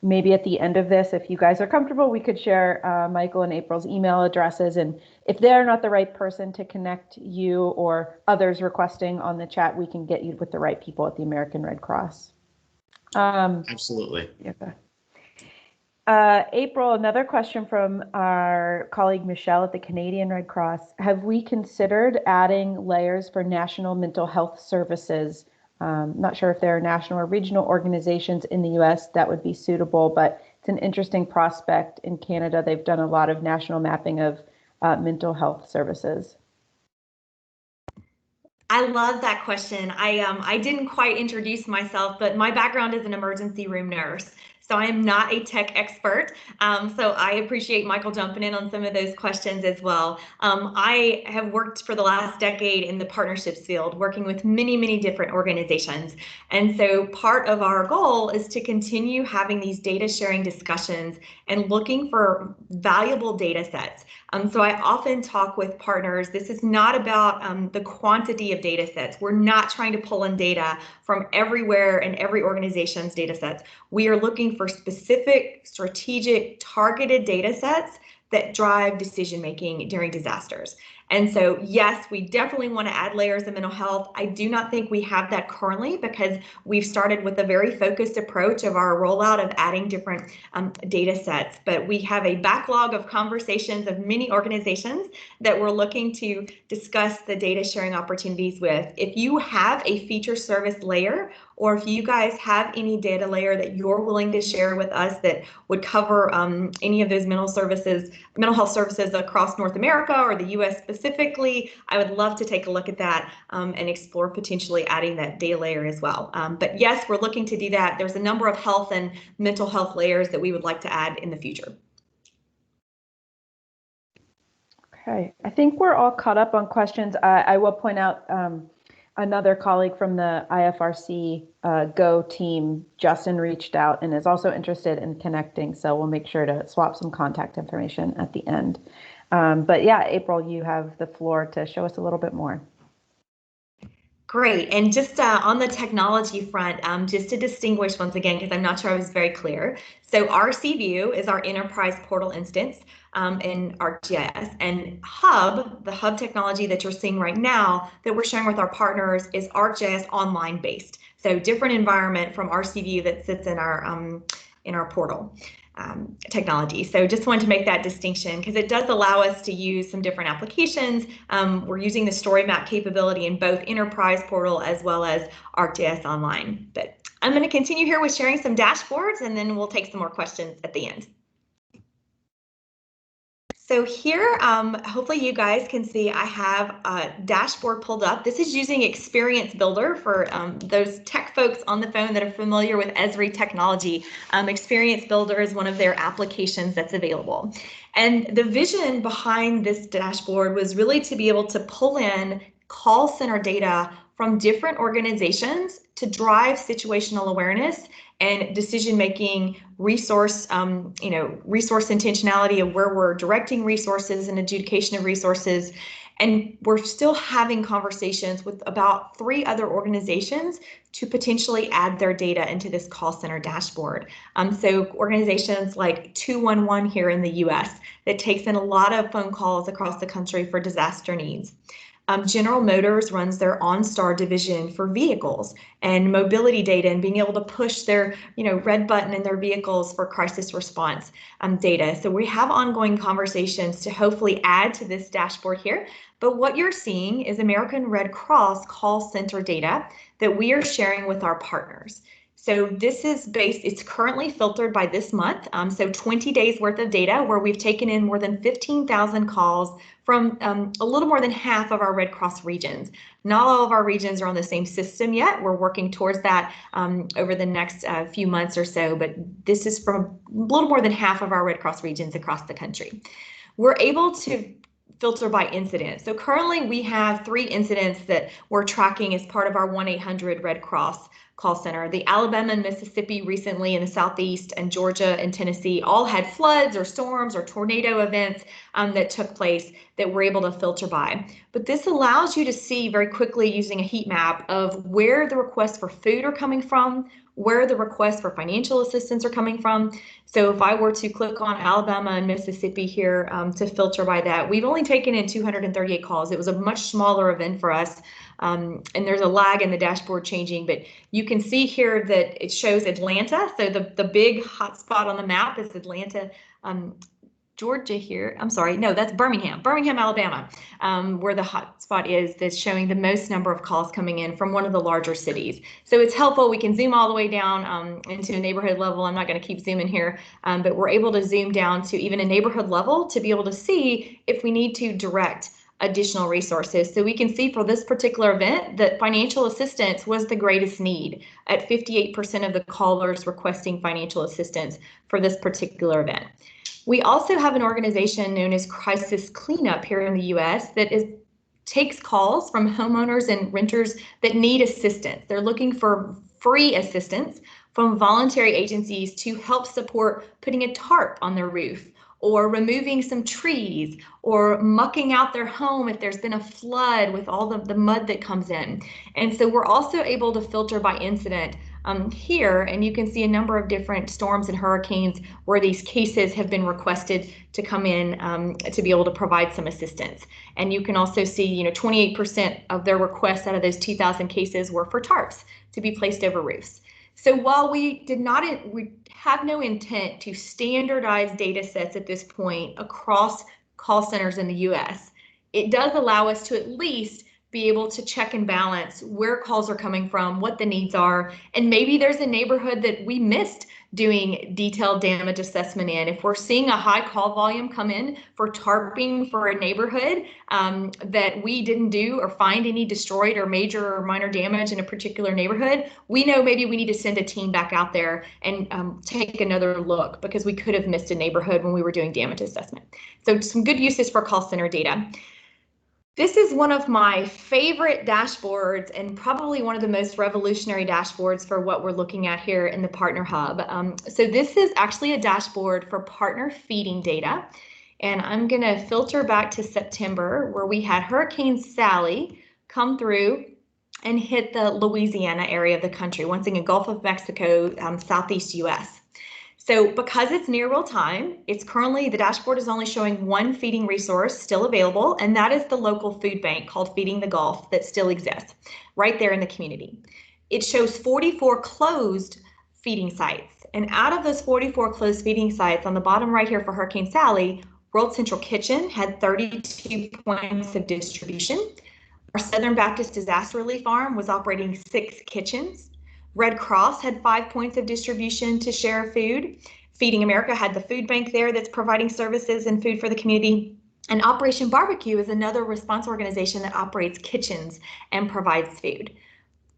Speaker 2: maybe at the end of this, if you guys are comfortable, we could share Michael and April's email addresses. And if they're not the right person to connect you or others requesting on the chat, we can get you with the right people at the American Red Cross.
Speaker 1: Absolutely.
Speaker 2: Okay. April, another question from our colleague Michelle at the Canadian Red Cross. Have we considered adding layers for national mental health services? Not sure if there are national or regional organizations in the US that would be suitable, but it's an interesting prospect. In Canada, they've done a lot of national mapping of mental health services.
Speaker 3: I love that question. I didn't quite introduce myself, but my background is an emergency room nurse. So I am not a tech expert. So I appreciate Michael jumping in on some of those questions as well. I have worked for the last decade in the partnerships field, working with many, many different organizations. And so part of our goal is to continue having these data sharing discussions and looking for valuable data sets. So I often talk with partners. This is not about the quantity of data sets. We're not trying to pull in data from everywhere and every organization's data sets. We are looking for specific, strategic, targeted data sets that drive decision making during disasters. And so, yes, we definitely want to add layers of mental health. I do not think we have that currently because we've started with a very focused approach of our rollout of adding different data sets. But we have a backlog of conversations of many organizations that we're looking to discuss the data sharing opportunities with. If you have a feature service layer, or if you guys have any data layer that you're willing to share with us that would cover any of those mental health services across North America or the US specifically, I would love to take a look at that and explore potentially adding that data layer as well. But yes, we're looking to do that. There's a number of health and mental health layers that we would like to add in the future.
Speaker 2: Okay, I think we're all caught up on questions. I will point out another colleague from the IFRC Go team, Justin, reached out and is also interested in connecting. So we'll make sure to swap some contact information at the end. But yeah, April, you have the floor to show us a little bit more.
Speaker 3: Great. And just on the technology front, just to distinguish once again, because I'm not sure I was very clear. So RCView is our enterprise portal instance in ArcGIS, and Hub, the Hub technology that you're seeing right now that we're sharing with our partners, is ArcGIS online based. So different environment from RCView that sits in our portal. Technology. So just wanted to make that distinction because it does allow us to use some different applications. We're using the story map capability in both Enterprise Portal as well as ArcGIS Online. But I'm going to continue here with sharing some dashboards and then we'll take some more questions at the end. So here, hopefully you guys can see I have a dashboard pulled up. This is using Experience Builder for those tech folks on the phone that are familiar with Esri technology. Experience Builder is one of their applications that's available. And the vision behind this dashboard was really to be able to pull in call center data from different organizations to drive situational awareness and decision-making, resource intentionality of where we're directing resources and adjudication of resources. And we're still having conversations with about 3 other organizations to potentially add their data into this call center dashboard. So organizations like 211 here in the US that takes in a lot of phone calls across the country for disaster needs. General Motors runs their OnStar division for vehicles and mobility data and being able to push their red button in their vehicles for crisis response data. So we have ongoing conversations to hopefully add to this dashboard here. But what you're seeing is American Red Cross call center data that we are sharing with our partners. So this is it's currently filtered by this month. So 20 days worth of data where we've taken in more than 15,000 calls from a little more than half of our Red Cross regions. Not all of our regions are on the same system yet. We're working towards that over the next few months or so, but this is from a little more than half of our Red Cross regions across the country. We're able to filter by incident. So currently we have 3 incidents that we're tracking as part of our 1-800 Red Cross call center. The Alabama and Mississippi recently in the Southeast, and Georgia and Tennessee all had floods or storms or tornado events that took place that we're able to filter by. But this allows you to see very quickly using a heat map of where the requests for food are coming from, where the requests for financial assistance are coming from. So if I were to click on Alabama and Mississippi here to filter by that, we've only taken in 238 calls. It was a much smaller event for us. And there's a lag in the dashboard changing, but you can see here that it shows Atlanta. So the big hot spot on the map is Atlanta, Georgia here. I'm sorry, no, that's Birmingham, Alabama, where the hot spot is that's showing the most number of calls coming in from one of the larger cities. So it's helpful. We can zoom all the way down into a neighborhood level. I'm not going to keep zooming here, but we're able to zoom down to even a neighborhood level to be able to see if we need to direct additional resources. So we can see for this particular event that financial assistance was the greatest need at 58% of the callers requesting financial assistance for this particular event. We also have an organization known as Crisis Cleanup here in the US that takes calls from homeowners and renters that need assistance. They're looking for free assistance from voluntary agencies to help support putting a tarp on their roof, or removing some trees, or mucking out their home if there's been a flood with all the mud that comes in. And so we're also able to filter by incident here, and you can see a number of different storms and hurricanes where these cases have been requested to come in to be able to provide some assistance. And you can also see, 28% of their requests out of those 2,000 cases were for tarps to be placed over roofs. So while we have no intent to standardize data sets at this point across call centers in the US, it does allow us to at least be able to check and balance where calls are coming from, what the needs are, and maybe there's a neighborhood that we missed doing detailed damage assessment in. If we're seeing a high call volume come in for tarping for a neighborhood that we didn't do or find any destroyed or major or minor damage in a particular neighborhood, we know maybe we need to send a team back out there and take another look because we could have missed a neighborhood when we were doing damage assessment. So some good uses for call center data. This is one of my favorite dashboards and probably one of the most revolutionary dashboards for what we're looking at here in the Partner Hub. So this is actually a dashboard for partner feeding data. And I'm going to filter back to September where we had Hurricane Sally come through and hit the Louisiana area of the country, once again, Gulf of Mexico, Southeast US. So because it's near real time, the dashboard is only showing one feeding resource still available, and that is the local food bank called Feeding the Gulf that still exists right there in the community. It shows 44 closed feeding sites, and out of those 44 closed feeding sites, on the bottom right here for Hurricane Sally, World Central Kitchen had 32 points of distribution. Our Southern Baptist Disaster Relief Arm was operating 6 kitchens. Red Cross had 5 points of distribution to share food. Feeding America had the food bank there that's providing services and food for the community. And Operation Barbecue is another response organization that operates kitchens and provides food.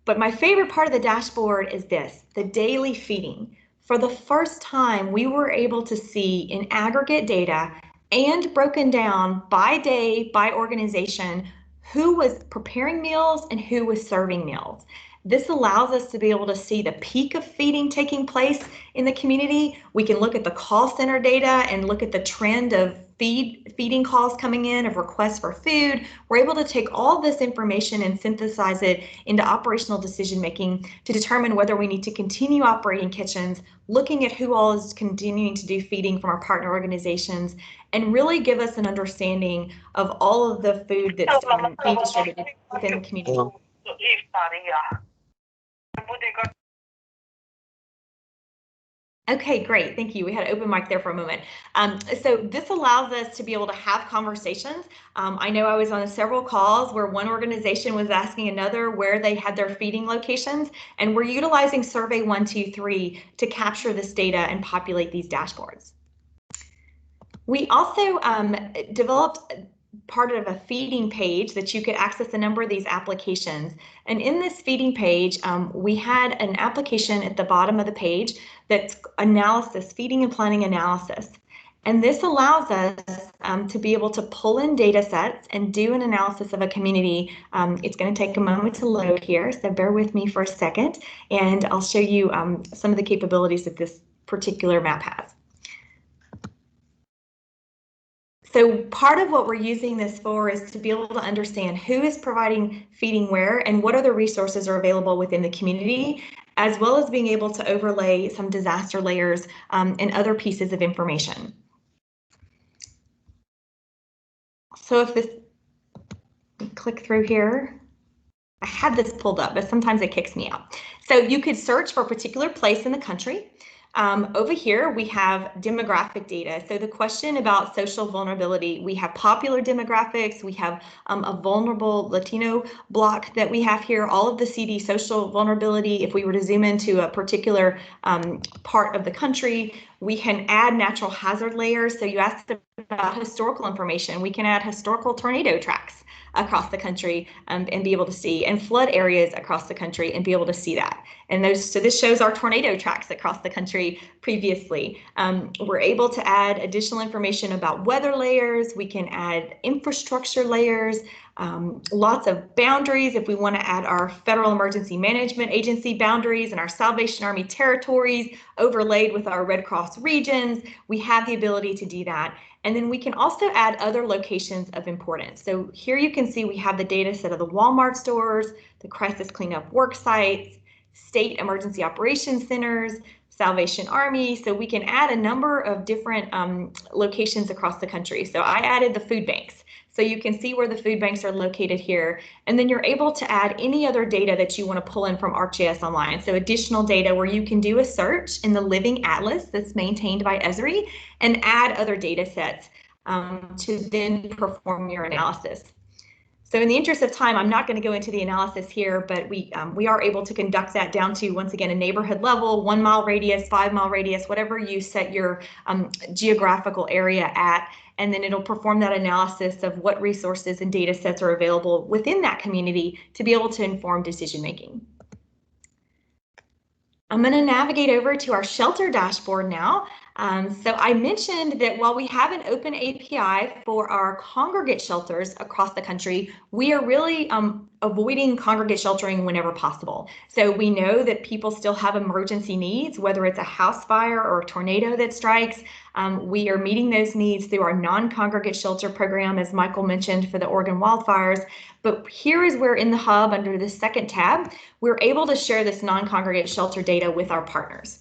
Speaker 3: But my favorite part of the dashboard is this, the daily feeding. For the first time, we were able to see in aggregate data and broken down by day, by organization, who was preparing meals and who was serving meals. This allows us to be able to see the peak of feeding taking place in the community. We can look at the call center data and look at the trend of feeding calls coming in, of requests for food. We're able to take all this information and synthesize it into operational decision making to determine whether we need to continue operating kitchens, looking at who all is continuing to do feeding from our partner organizations, and really give us an understanding of all of the food that's being distributed within the community. Okay, great. Thank you. We had an open mic there for a moment. So this allows us to be able to have conversations. I know I was on several calls where one organization was asking another where they had their feeding locations, and we're utilizing Survey 123 to capture this data and populate these dashboards. We also developed part of a feeding page that you could access a number of these applications. And in this feeding page, we had an application at the bottom of the page that's analysis, feeding and planning analysis. And this allows us to be able to pull in data sets and do an analysis of a community. It's going to take a moment to load here, so bear with me for a second, and I'll show you some of the capabilities that this particular map has. So part of what we're using this for is to be able to understand who is providing feeding where and what other resources are available within the community, as well as being able to overlay some disaster layers and other pieces of information. So if this, click through here, I had this pulled up, but sometimes it kicks me out. So you could search for a particular place in the country. Over here, we have demographic data. So the question about social vulnerability, we have popular demographics, we have a vulnerable Latino block that we have here, all of the CD social vulnerability. If we were to zoom into a particular part of the country, we can add natural hazard layers. So you asked about historical information. We can add historical tornado tracks across the country and be able to see, and flood areas across the country and be able to see that. And so this shows our tornado tracks across the country previously. We're able to add additional information about weather layers. We can add infrastructure layers, lots of boundaries if we want to add our Federal Emergency Management Agency boundaries and our Salvation Army territories overlaid with our Red Cross regions. We have the ability to do that. And then we can also add other locations of importance. So here you can see we have the data set of the Walmart stores, the crisis cleanup work sites, state emergency operations centers, Salvation Army. So we can add a number of different locations across the country. So I added the food banks. So you can see where the food banks are located here. And then you're able to add any other data that you want to pull in from ArcGIS Online. So additional data where you can do a search in the Living Atlas that's maintained by Esri and add other data sets to then perform your analysis. So in the interest of time, I'm not going to go into the analysis here, but we are able to conduct that down to, once again, a neighborhood level, 1 mile radius, 5 mile radius, whatever you set your geographical area at, and then it'll perform that analysis of what resources and data sets are available within that community to be able to inform decision making. I'm going to navigate over to our shelter dashboard now. So I mentioned that while we have an open API for our congregate shelters across the country, we are really avoiding congregate sheltering whenever possible. So we know that people still have emergency needs, whether it's a house fire or a tornado that strikes. We are meeting those needs through our non-congregate shelter program, as Michael mentioned, for the Oregon wildfires. But here is where in the hub, under the second tab, we're able to share this non-congregate shelter data with our partners.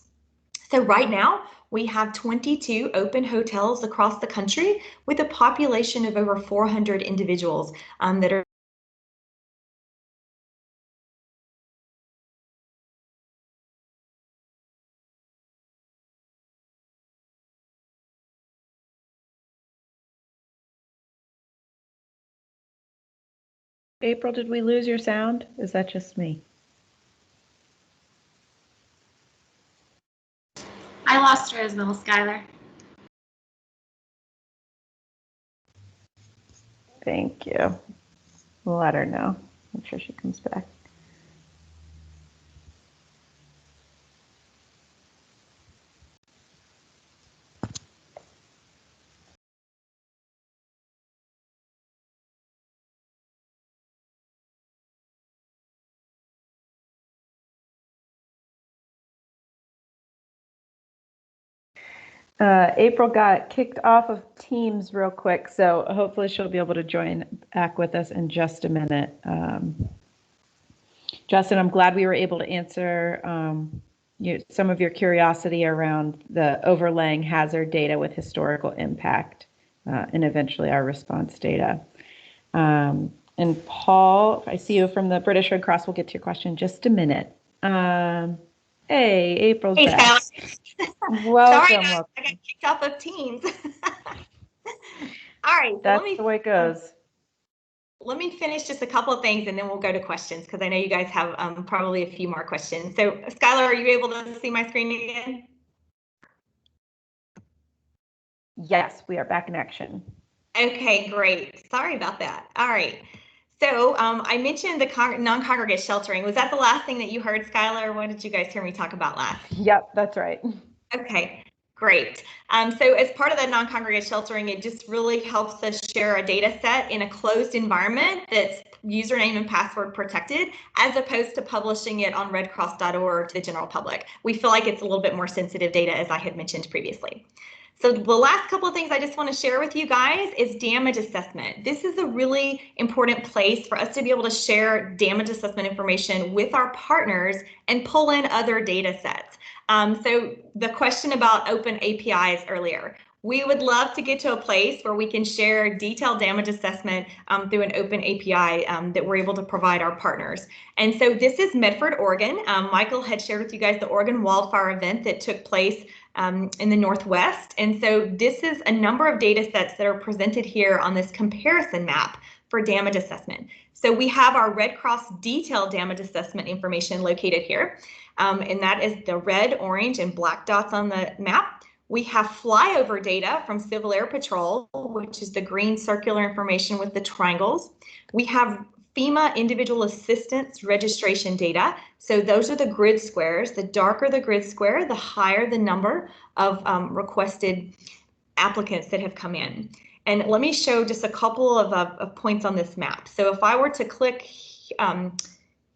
Speaker 3: So right now, we have 22 open hotels across the country with a population of over 400 individuals that are
Speaker 2: April, did we lose your sound? Is that just me?
Speaker 4: I lost her as well, Skylar.
Speaker 2: Thank you. We'll let her know. Make sure she comes back. April got kicked off of Teams real quick, so hopefully she'll be able to join back with us in just a minute. Justin, I'm glad we were able to answer some of your curiosity around the overlaying hazard data with historical impact and eventually our response data. And Paul, I see you from the British Red Cross. We'll get to your question in just a minute. Hey, April's back. Welcome.
Speaker 3: Sorry,
Speaker 2: welcome.
Speaker 3: I got kicked off of Teams. All right, so
Speaker 2: That's the way it goes.
Speaker 3: Let me finish just a couple of things and then we'll go to questions because I know you guys have probably a few more questions. So Skylar, are you able to see my screen again?
Speaker 2: Yes, we are back in action.
Speaker 3: Okay, great. Sorry about that. All right. So I mentioned the non-congregate sheltering. Was that the last thing that you heard, Skylar? What did you guys hear me talk about last?
Speaker 2: Yep, that's right.
Speaker 3: Okay, great. So as part of that non-congregate sheltering, it just really helps us share a data set in a closed environment that's username and password protected, as opposed to publishing it on redcross.org to the general public. We feel like it's a little bit more sensitive data, as I had mentioned previously. So the last couple of things I just want to share with you guys is damage assessment. This is a really important place for us to be able to share damage assessment information with our partners and pull in other data sets. So the question about open APIs earlier, we would love to get to a place where we can share detailed damage assessment through an open API that we're able to provide our partners. And so this is Medford, Oregon. Michael had shared with you guys the Oregon wildfire event that took place in the Northwest. And so this is a number of data sets that are presented here on this comparison map for damage assessment. So we have our Red Cross detailed damage assessment information located here. And that is the red, orange, and black dots on the map. We have flyover data from Civil Air Patrol, which is the green circular information with the triangles. We have FEMA individual assistance registration data. So those are the grid squares. The darker the grid square, the higher the number of requested applicants that have come in. And let me show just a couple of points on this map. So if I were to click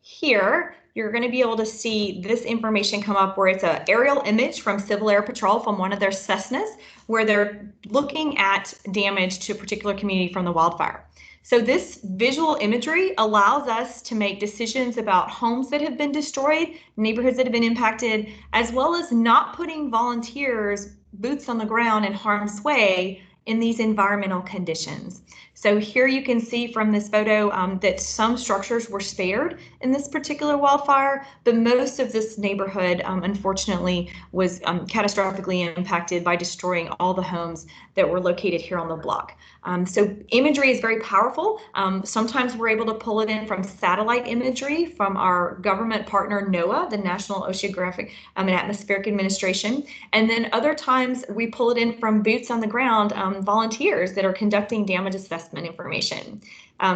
Speaker 3: here, you're going to be able to see this information come up where it's an aerial image from Civil Air Patrol from one of their Cessnas, where they're looking at damage to a particular community from the wildfire. So this visual imagery allows us to make decisions about homes that have been destroyed, neighborhoods that have been impacted, as well as not putting volunteers boots on the ground in harm's way in these environmental conditions. So here you can see from this photo that some structures were spared in this particular wildfire, but most of this neighborhood, unfortunately, was catastrophically impacted by destroying all the homes that were located here on the block. So imagery is very powerful. Sometimes we're able to pull it in from satellite imagery from our government partner NOAA, the National Oceanographic and Atmospheric Administration. And then other times we pull it in from boots on the ground, volunteers that are conducting damage assessment information.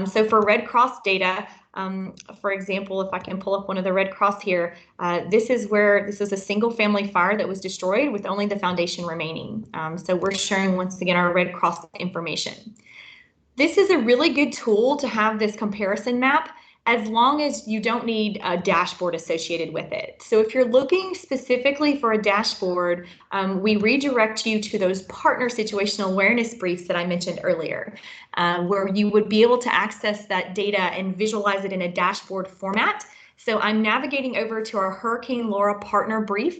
Speaker 3: So for Red Cross data, for example, if I can pull up one of the Red Cross here, this is a single family fire that was destroyed with only the foundation remaining. So we're sharing once again our Red Cross information. This is a really good tool to have this comparison map as long as you don't need a dashboard associated with it. So if you're looking specifically for a dashboard, we redirect you to those partner situational awareness briefs that I mentioned earlier, where you would be able to access that data and visualize it in a dashboard format. So I'm navigating over to our Hurricane Laura partner brief,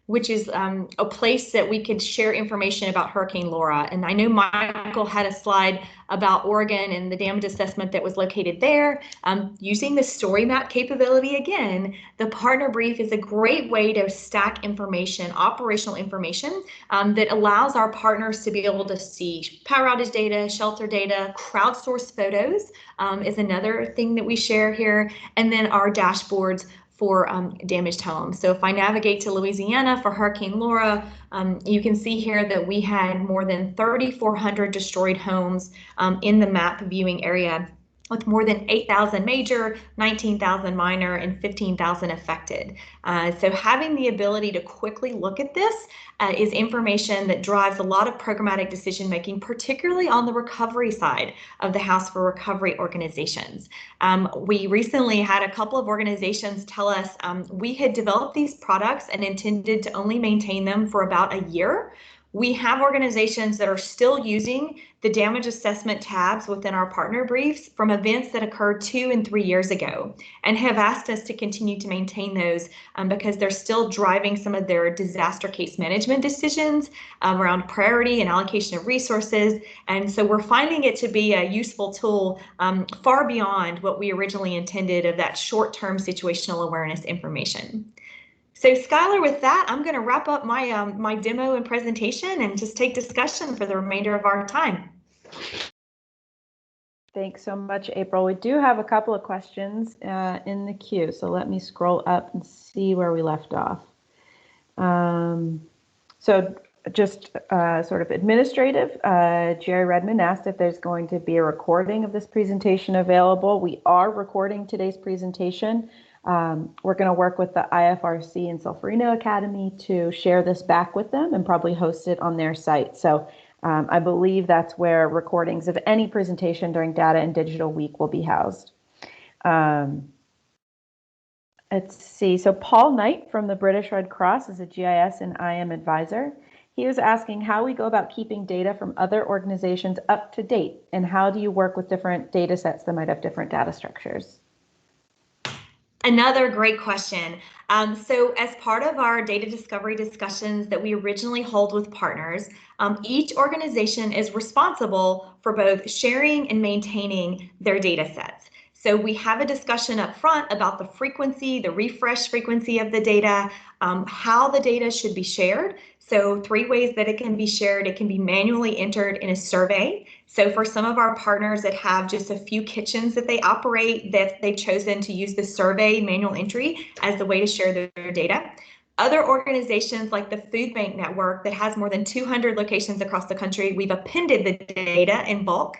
Speaker 3: which is a place that we could share information about Hurricane Laura. And I know Michael had a slide about Oregon and the damage assessment that was located there. Using the story map capability again, the partner brief is a great way to stack information, operational information, that allows our partners to be able to see power outage data, shelter data, crowdsourced photos is another thing that we share here, and then our dashboards for damaged homes. So if I navigate to Louisiana for Hurricane Laura, you can see here that we had more than 3,400 destroyed homes in the map viewing area, with more than 8,000 major, 19,000 minor, and 15,000 affected. So having the ability to quickly look at this is information that drives a lot of programmatic decision making, particularly on the recovery side of the House for Recovery organizations. We recently had a couple of organizations tell us we had developed these products and intended to only maintain them for about a year. We have organizations that are still using the damage assessment tabs within our partner briefs from events that occurred 2 and 3 years ago, and have asked us to continue to maintain those because they're still driving some of their disaster case management decisions around priority and allocation of resources. And so we're finding it to be a useful tool far beyond what we originally intended of that short-term situational awareness information. So Skylar, with that, I'm going to wrap up my my demo and presentation and just take discussion for the remainder of our time.
Speaker 2: Thanks so much, April. We do have a couple of questions in the queue, so let me scroll up and see where we left off. So just sort of administrative, Jerry Redmond asked if there's going to be a recording of this presentation available. We are recording today's presentation. We're going to work with the IFRC and Solferino Academy to share this back with them and probably host it on their site. So I believe that's where recordings of any presentation during Data and Digital Week will be housed. Let's see. So Paul Knight from the British Red Cross is a GIS and IM advisor. He was asking how we go about keeping data from other organizations up to date, and how do you work with different data sets that might have different data structures?
Speaker 3: Another great question. So as part of our data discovery discussions that we originally hold with partners, each organization is responsible for both sharing and maintaining their data sets. So we have a discussion up front about the frequency, the refresh frequency of the data, how the data should be shared. So 3 ways that it can be shared. It can be manually entered in a survey. So for some of our partners that have just a few kitchens that they operate, that they've chosen to use the survey manual entry as the way to share their data. Other organizations like the Food Bank Network that has more than 200 locations across the country, we've appended the data in bulk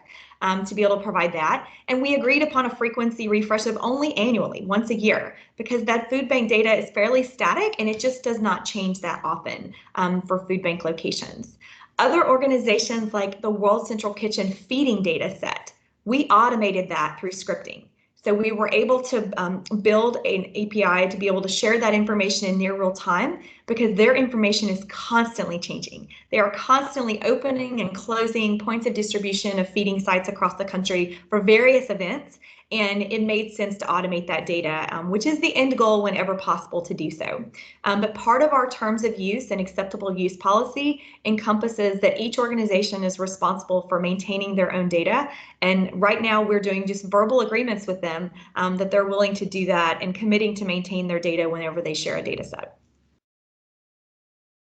Speaker 3: to be able to provide that. And we agreed upon a frequency refresh of only annually, once a year, because that food bank data is fairly static and it just does not change that often for food bank locations. Other organizations like the World Central Kitchen feeding data set, we automated that through scripting. So we were able to build an API to be able to share that information in near real time because their information is constantly changing. They are constantly opening and closing points of distribution of feeding sites across the country for various events. And it made sense to automate that data, which is the end goal whenever possible to do so. But part of our terms of use and acceptable use policy encompasses that each organization is responsible for maintaining their own data. And right now we're doing just verbal agreements with them that they're willing to do that and committing to maintain their data whenever they share a data set.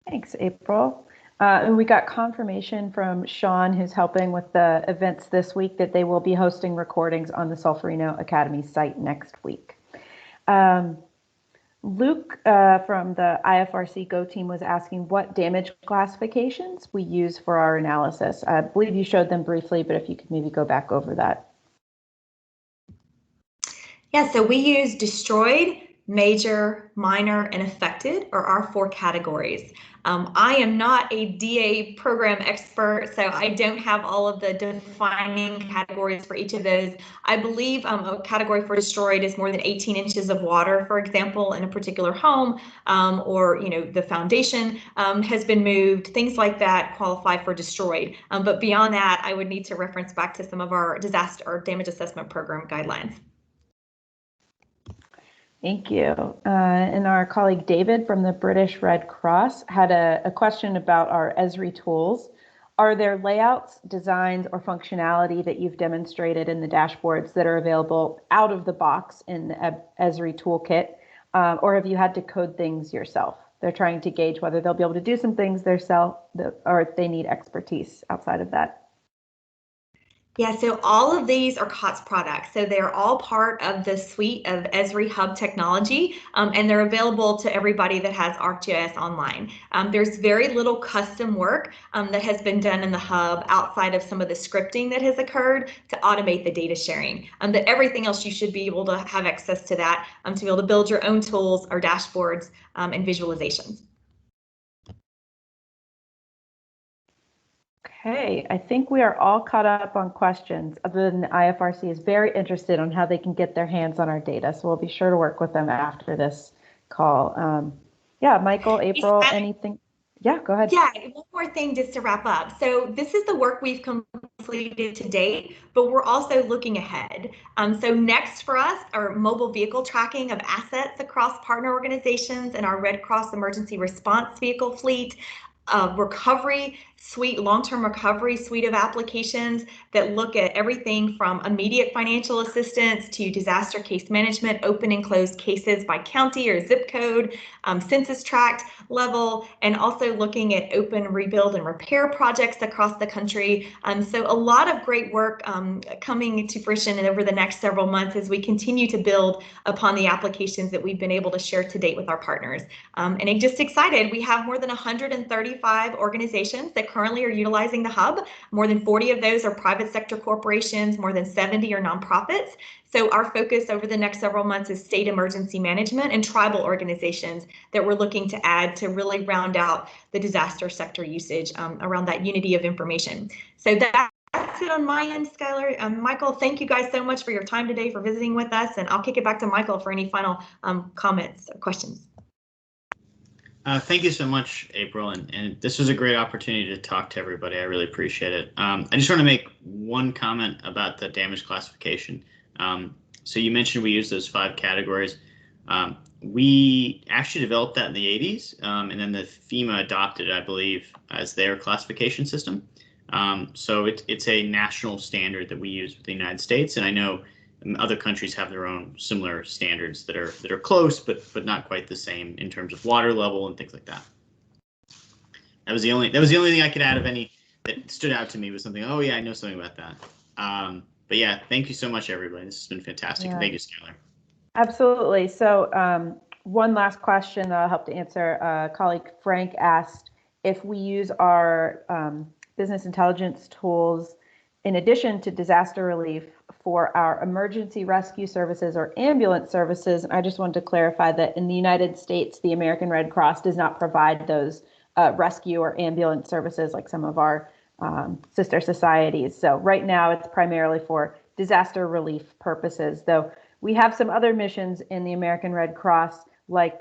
Speaker 2: Thanks, April. And we got confirmation from Sean, who's helping with the events this week, that they will be hosting recordings on the Solferino Academy site next week. Luke from the IFRC Go team was asking what damage classifications we use for our analysis. I believe you showed them briefly, but if you could maybe go back over that.
Speaker 3: Yeah, so we use destroyed, major, minor, and affected are our 4 categories. I am not a DA program expert, so I don't have all of the defining categories for each of those. I believe a category for destroyed is more than 18 inches of water, for example, in a particular home, or the foundation has been moved. Things like that qualify for destroyed. But beyond that, I would need to reference back to some of our disaster or damage assessment program guidelines.
Speaker 2: Thank you. And our colleague David from the British Red Cross had a question about our Esri tools. Are there layouts, designs, or functionality that you've demonstrated in the dashboards that are available out of the box in the Esri toolkit, or have you had to code things yourself? They're trying to gauge whether they'll be able to do some things themselves or if they need expertise outside of that.
Speaker 3: Yeah, so all of these are COTS products. So they're all part of the suite of Esri Hub technology, and they're available to everybody that has ArcGIS online. There's very little custom work that has been done in the Hub outside of some of the scripting that has occurred to automate the data sharing. But everything else, you should be able to have access to that to be able to build your own tools or dashboards and visualizations.
Speaker 2: Okay, I think we are all caught up on questions, other than the IFRC is very interested on how they can get their hands on our data. So we'll be sure to work with them after this call. Yeah, Michael, April, anything? Yeah, go ahead.
Speaker 3: Yeah, one more thing just to wrap up. So this is the work we've completed to date, but we're also looking ahead. So next for us are mobile vehicle tracking of assets across partner organizations and our Red Cross emergency response vehicle fleet. Recovery suite, long-term recovery suite of applications that look at everything from immediate financial assistance to disaster case management, open and closed cases by county or zip code, census tract level, and also looking at open rebuild and repair projects across the country. So a lot of great work coming to fruition over the next several months as we continue to build upon the applications that we've been able to share to date with our partners. And I'm just excited. We have more than 135 organizations that currently are utilizing the hub. More than 40 of those are private sector corporations, more than 70 are nonprofits. So our focus over the next several months is state emergency management and tribal organizations that we're looking to add to really round out the disaster sector usage around that unity of information. So that's it on my end, Skylar. Michael, thank you guys so much for your time today, for visiting with us, and I'll kick it back to Michael for any final comments or questions.
Speaker 1: Thank you so much, April, and this was a great opportunity to talk to everybody. I really appreciate it. I just want to make one comment about the damage classification. So you mentioned we use those 5 categories. We actually developed that in the 80s, and then the Fema adopted it, I believe, as their classification system. So it's a national standard that we use with the United States, and I know other countries have their own similar standards that are close, but not quite the same in terms of water level and things like that. That was the only thing I could add of any that stood out to me, was something. Oh yeah, I know something about that. But yeah, thank you so much, everybody. This has been fantastic.
Speaker 2: Yeah.
Speaker 1: Thank you, Skylar.
Speaker 2: Absolutely. So one last question that I'll help to answer. Colleague Frank asked if we use our business intelligence tools in addition to disaster relief for our emergency rescue services or ambulance services. And I just wanted to clarify that in the United States, the American Red Cross does not provide those rescue or ambulance services like some of our sister societies. So right now it's primarily for disaster relief purposes, though we have some other missions in the American Red Cross, like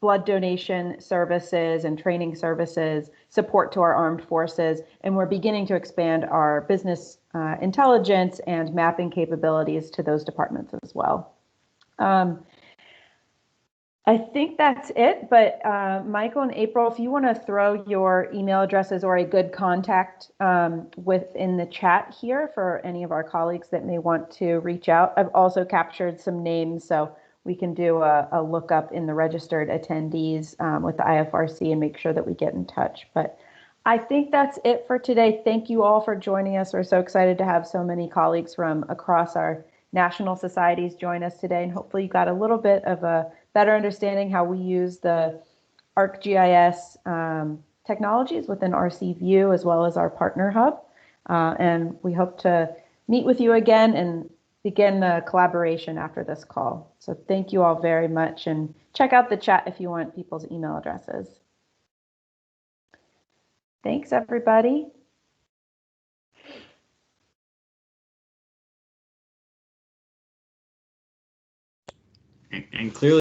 Speaker 2: blood donation services and training services, support to our armed forces, and we're beginning to expand our business intelligence and mapping capabilities to those departments as well. I think that's it, but Michael and April, if you want to throw your email addresses or a good contact within the chat here for any of our colleagues that may want to reach out. I've also captured some names, so we can do a lookup in the registered attendees with the IFRC and make sure that we get in touch. But I think that's it for today. Thank you all for joining us. We're so excited to have so many colleagues from across our national societies join us today, and hopefully you got a little bit of a better understanding how we use the ArcGIS technologies within RC View as well as our partner hub. And we hope to meet with you again and begin the collaboration after this call. So thank you all very much, and check out the chat if you want people's email addresses. Thanks, everybody.
Speaker 1: And clearly